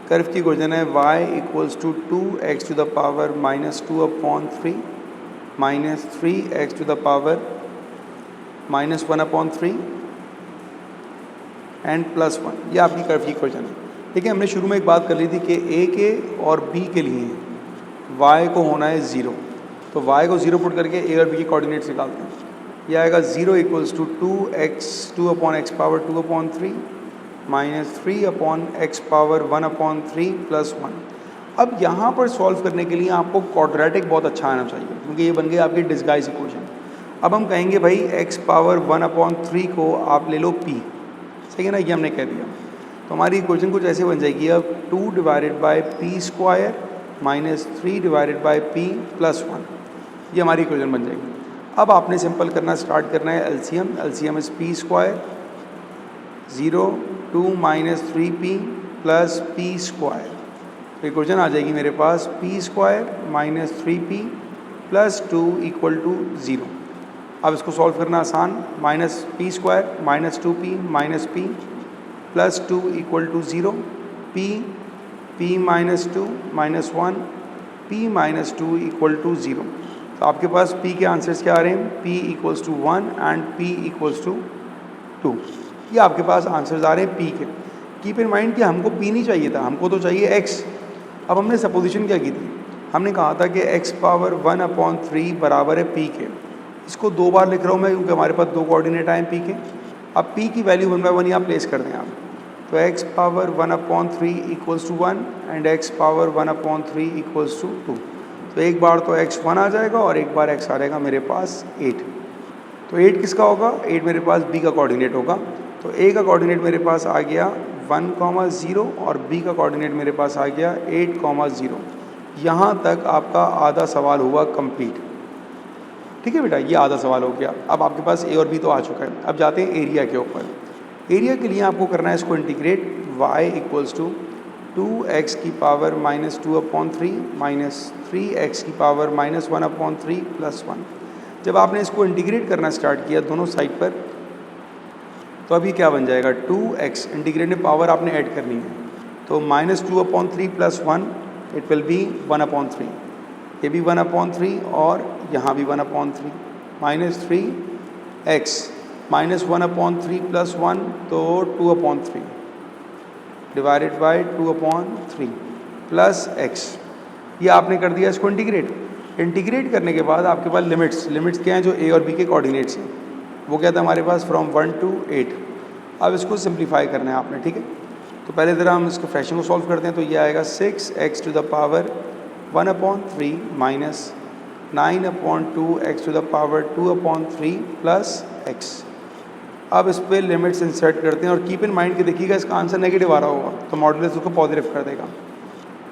कर्व की इक्वेशन है y = 2x to the power -2/3 minus 3x to the power -1/3 and plus 1, ये आपकी कर्व की इक्वेशन है। ठीक है, हमने शुरू में एक बात कर ली थी कि ए के और बी के लिए y को होना है 0, तो y को 0 पुट करके ए और बी के कोऑर्डिनेट्स निकालते हैं। ये आएगा 0 = 2/x power 2/3 minus 3/x power 1/3 plus 1। अब यहाँ पर सॉल्व करने के लिए आपको क्वाड्रेटिक बहुत अच्छा आना चाहिए, क्योंकि ये बन गई आपकी डिस्गाइज इक्वेशन। अब हम कहेंगे भाई x पावर 1/3 को आप ले लो p, सही है ना, ये हमने कह दिया। तो हमारी इक्वेशन कुछ ऐसे बन जाएगी, अब 2 divided by p² minus 3 divided by p plus 1, ये हमारी इक्वेशन बन जाएगी। अब आपने सिंपल करना स्टार्ट करना है LCM. LCM is p², 0 2 minus 3p plus p²। तो इक्वेशन आ जाएगी मेरे पास p² माइनस 3p प्लस 2 = 0। अब इसको सॉल्व करना आसान, minus p² minus 2p minus p plus 2 = 0, p minus 2 minus 1 p minus 2 = 0। तो आपके पास p के आंसर्स क्या आ रहे हैं? p = 1 एंड p = 2, ये आपके पास आंसर्स आ रहे हैं p के। कीप इन माइंड कि हमको p नहीं चाहिए था, हमको तो चाहिए x। अब हमने सपोजिशन क्या की थी? हमने कहा था कि x पावर 1/3 बराबर है p के। इसको 2 बार लिख रहा हूँ मैं, क्योंकि हमारे पास 2 कोऑर्डिनेट आए p के। अब p की वैल्यू 1 बाय 1 यहाँ प्लेस कर दें आप, तो x power 1/3 = 1 and x power 1/3 = 2। तो एक बार तो x 1 आ जाएगा और एक बार x आ जाएगा मेरे पास 8। तो 8 किसका होगा? 8 मेरे पास b का कोऑर्डिनेट होगा। तो a का कोऑर्डिनेट मेरे पास आ गया 1,0 और b का कोऑर्डिनेट मेरे पास आ गया 8,0। यहाँ तक आपका आधा सवाल हुआ कंप्लीट। ठीक है बेटा, ये आधा सवाल हो गया। अब आपके पास a और b तो आ चुका है। अब जाते हैं एरिया के ऊपर। एरिया के लिए आपको करना है इसको इंटीग्रेट। y = 2x की पावर -2/3 माइनस 3x की पावर -1/3 प्लस 1। जब आपने इसको इंटीग्रेट करना स्टार्ट किया दोनों साइड पर, तो अभी क्या बन जाएगा? 2x, इंटीग्रेट में पावर आपने ऐड करनी है, तो -2/3 प्लस 1, इट विल बी 1/3। ये भी 1/3 और यहाँ भी 1/3 माइनस 3x -1/3 प्लस 1 तो 2/3 डिवाइडेड बाय 2/3 प्लस x। ये आपने कर दिया इसको इंटीग्रेट करने के बाद आपके पास लिमिट्स क्या हैं जो a और b के कोऑर्डिनेट्स हैं, वो क्या था हमारे पास फ्रॉम 1 to 8। अब इसको सिंप्लीफाई करना है आपने, ठीक है। तो पहले ज़रा हम इसको फ्रैक्शन को सॉल्व करते हैं। तो ये आएगा 6x to the power 1/3 minus 9/2x to the power 2/3 plus x। अब इस पर लिमिट्स इंसर्ट करते हैं और कीप इन माइंड कि देखिएगा इसका आंसर नेगेटिव आ रहा होगा तो मॉडुलस उसको पॉजिटिव कर देगा।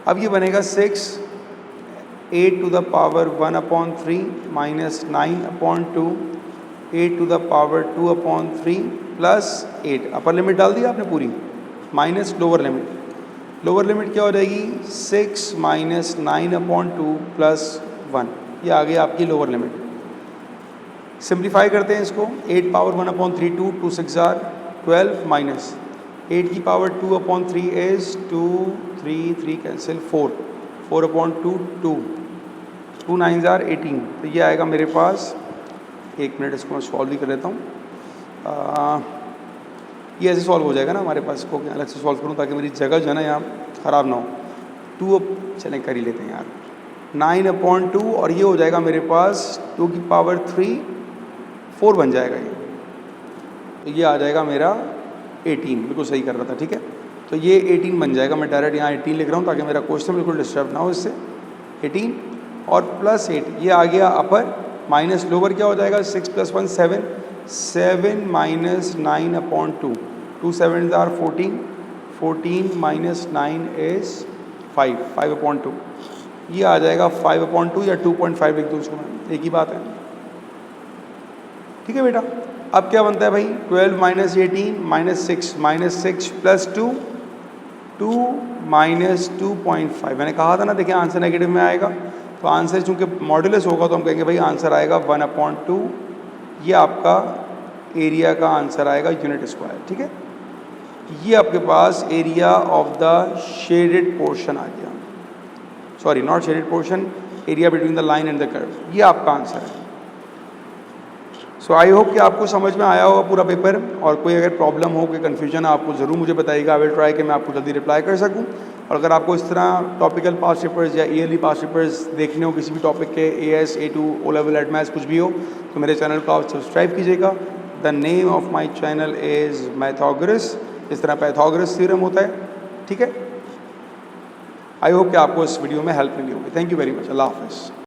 अब ये बनेगा 8 to the power 1/3 minus 9/2 8 to the power 2/3 plus 8। Upper limit डाल दी आपने पूरी माइनस लोअर लिमिट क्या हो जाएगी 6 माइनस 9/2 प्लस 1। ये आ गई आपकी लोअर लिमिट। सिंप्लीफाई करते हैं इसको। 8 पावर 1/3 2 6 आर 12 माइनस 8 की पावर 2/3 इज 2 3 कैंसिल 4/2 2 9 आर 18। तो ये आएगा मेरे पास, एक मिनट इसको मैं सॉल्व भी कर लेता हूँ। ये ऐसे सॉल्व हो जाएगा ना हमारे पास, इसको अलग से सॉल्व करूँ ताकि मेरी जगह जो है ना यहाँ ख़राब ना हो। 2 चलें कर ही लेते हैं यार, 9/2 और ये हो जाएगा मेरे पास 2 की पावर 3 4 बन जाएगा ये। तो ये आ जाएगा मेरा 18, बिल्कुल सही कर रहा था, ठीक है। तो ये 18 बन जाएगा। मैं डायरेक्ट यहाँ 18 लिख रहा हूँ ताकि मेरा क्वेश्चन बिल्कुल डिस्टर्ब ना हो इससे। 18 और प्लस 8 ये आ गया अपर, माइनस लोअर क्या हो जाएगा 6 + 1 7 7 माइनस 9/2 2 7 आर 14 माइनस 9 इज 5/2। ये आ जाएगा 5/2 या 2.5 लिख दूँ उसको मैं, एक ही बात है, ठीक है बेटा। अब क्या बनता है भाई 12 माइनस 18 माइनस 6 प्लस 2 माइनस 2.5। मैंने कहा था ना, देखिए आंसर नेगेटिव में आएगा तो आंसर चूंकि मॉड्यूलस होगा तो हम कहेंगे भाई आंसर आएगा 1/2। ये आपका एरिया का आंसर आएगा यूनिट स्क्वायर, ठीक है। ये आपके पास area of the shaded portion आ गया, sorry not shaded portion, area between the line and the curve, ये आपका आंसर है। सो आई होप कि आपको समझ में आया होगा पूरा पेपर, और कोई अगर प्रॉब्लम हो, कोई कन्फ्यूजन है आपको ज़रूर मुझे बताइएगा। आई विल ट्राई कि मैं आपको जल्दी रिप्लाई कर सकूं। और अगर आपको इस तरह टॉपिकल पास्ट पेपर्स या ईयरली पास्ट पेपर्स देखने हो किसी भी टॉपिक के, AS A2 O level at maths कुछ भी हो, तो मेरे चैनल को आप सब्सक्राइब कीजिएगा। The name of my channel is Mathagoras, इस तरह पैथागोरस थ्योरम होता है, ठीक है। आई होप कि आपको इस वीडियो में हेल्प मिली होगी। Thank you very much. अल्लाह हाफ़िज़।